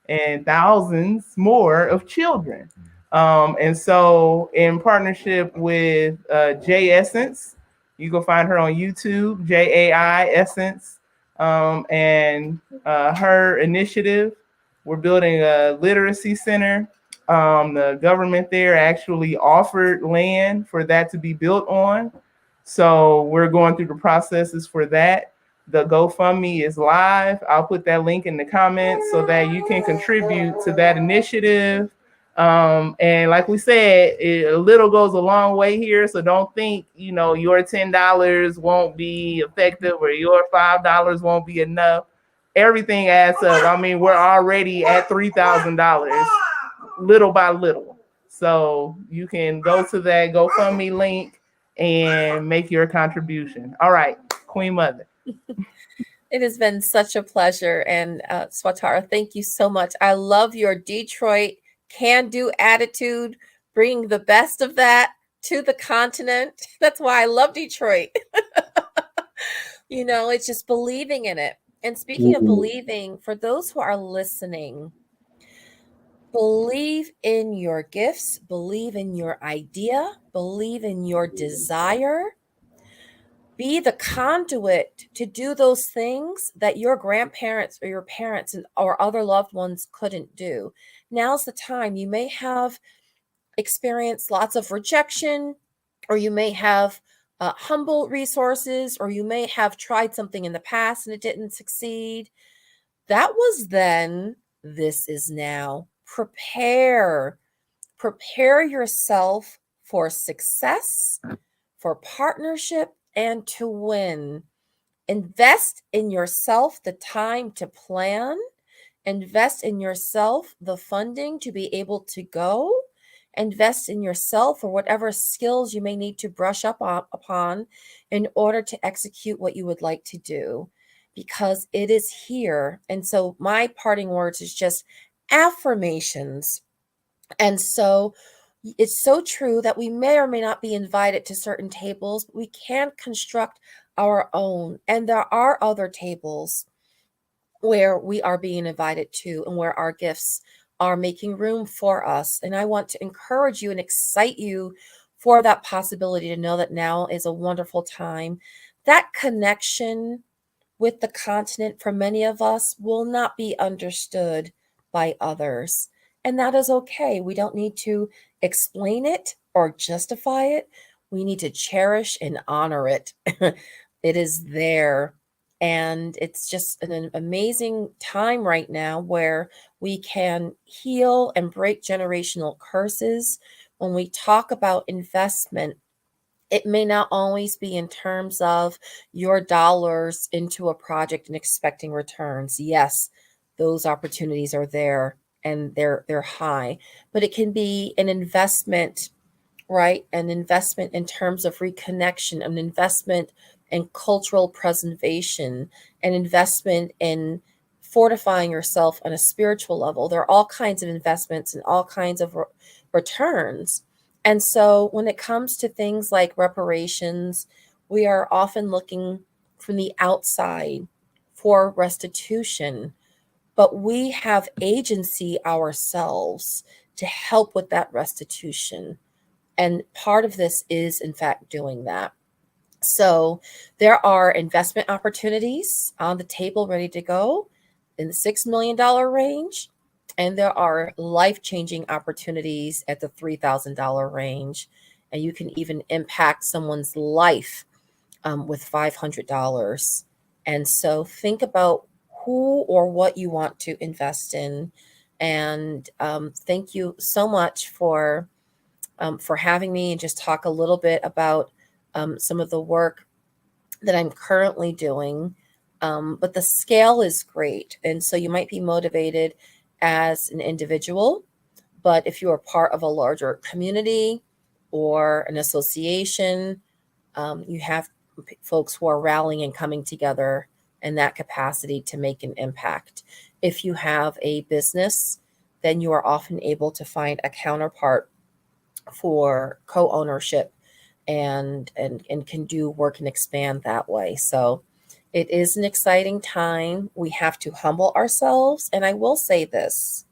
and thousands more of children. And so in partnership with Jai Essence, you can find her on YouTube, Jai Essence, and her initiative. We're building a literacy center. The government there actually offered land for that to be built on. So we're going through the processes for that. The GoFundMe is live. I'll put that link in the comments so that you can contribute to that initiative. And like we said, a little goes a long way here. So don't think, your $10 won't be effective or your $5 won't be enough. Everything adds up. I mean, we're already at $3,000 little by little. So you can go to that GoFundMe link and make your contribution. All right, Queen Mother. It has been such a pleasure. And Swatara, thank you so much. I love your Detroit can-do attitude, bringing the best of that to the continent. That's why I love Detroit. It's just believing in it. And speaking of believing, for those who are listening, Believe in your gifts, believe in your idea, believe in your desire. Be the conduit to do those things that your grandparents or your parents or other loved ones couldn't do. Now's the time. You may have experienced lots of rejection, or you may have humble resources, or you may have tried something in the past and it didn't succeed. That was then, this is now. Prepare yourself for success, for partnership, and to win. Invest in yourself the time to plan. Invest in yourself the funding to be able to go. Invest in yourself or whatever skills you may need to brush up upon in order to execute what you would like to do, because it is here. And so my parting words is just affirmations. And so it's so true that we may or may not be invited to certain tables, but we can construct our own. And there are other tables where we are being invited to and where our gifts are making room for us. And I want to encourage you and excite you for that possibility to know that now is a wonderful time. That connection with the continent for many of us will not be understood by others. And that is okay. We don't need to explain it or justify it. We need to cherish and honor it. It is there. And it's just an amazing time right now where we can heal and break generational curses. When we talk about investment, it may not always be in terms of your dollars into a project and expecting returns. Yes, those opportunities are there and they're high, but it can be an investment, right? An investment in terms of reconnection, an investment in cultural preservation, an investment in fortifying yourself on a spiritual level. There are all kinds of investments and all kinds of returns. And so when it comes to things like reparations, we are often looking from the outside for restitution, but we have agency ourselves to help with that restitution. And part of this is, in fact, doing that. So there are investment opportunities on the table ready to go in the $6 million range. And there are life-changing opportunities at the $3,000 range. And you can even impact someone's life with $500. And so think about who or what you want to invest in. And thank you so much for having me and just talk a little bit about some of the work that I'm currently doing. But the scale is great. And so you might be motivated as an individual, but if you are part of a larger community or an association, you have folks who are rallying and coming together in that capacity to make an impact. If you have a business, then you are often able to find a counterpart for co-ownership and can do work and expand that way. So it is an exciting time. We have to humble ourselves. And I will say this.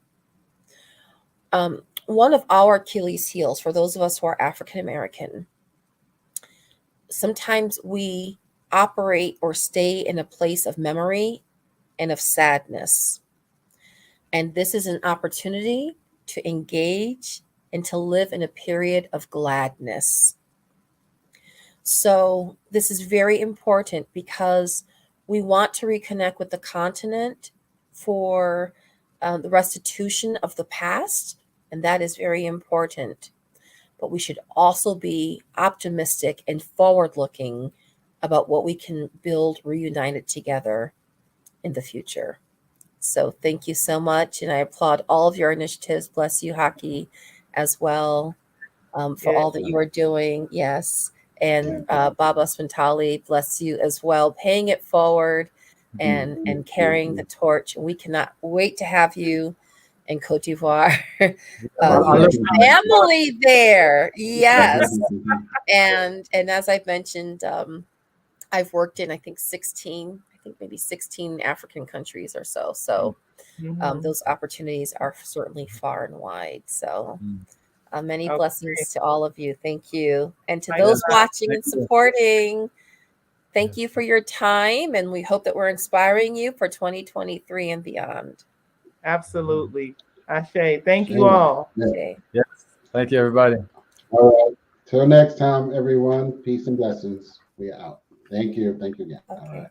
One of our Achilles heels, for those of us who are African American, sometimes we operate or stay in a place of memory and of sadness. And this is an opportunity to engage and to live in a period of gladness. So this is very important because we want to reconnect with the continent for the restitution of the past, and that is very important. But we should also be optimistic and forward-looking about what we can build reunited together in the future. So thank you so much, and I applaud all of your initiatives. Bless you, Haki, as well, for all that you are doing. Yes. And Baba Spintali, bless you as well, paying it forward and carrying the torch. We cannot wait to have you in Cote d'Ivoire. Your family there. Yes. And as I've mentioned, I've worked in, I think think maybe 16 African countries or so. So Mhm. those opportunities are certainly far and wide. So many Okay. blessings to all of you. Thank you. And to Thank those you. watching Thank and you. supporting, thank you for your time. And we hope that we're inspiring you for 2023 and beyond. Absolutely. Ashe. Thank you Amen. all. Yeah. Okay. Yes. Thank you, everybody. All right. Till next time, everyone. Peace and blessings. We are out. Thank you. Thank you again. All Okay. right.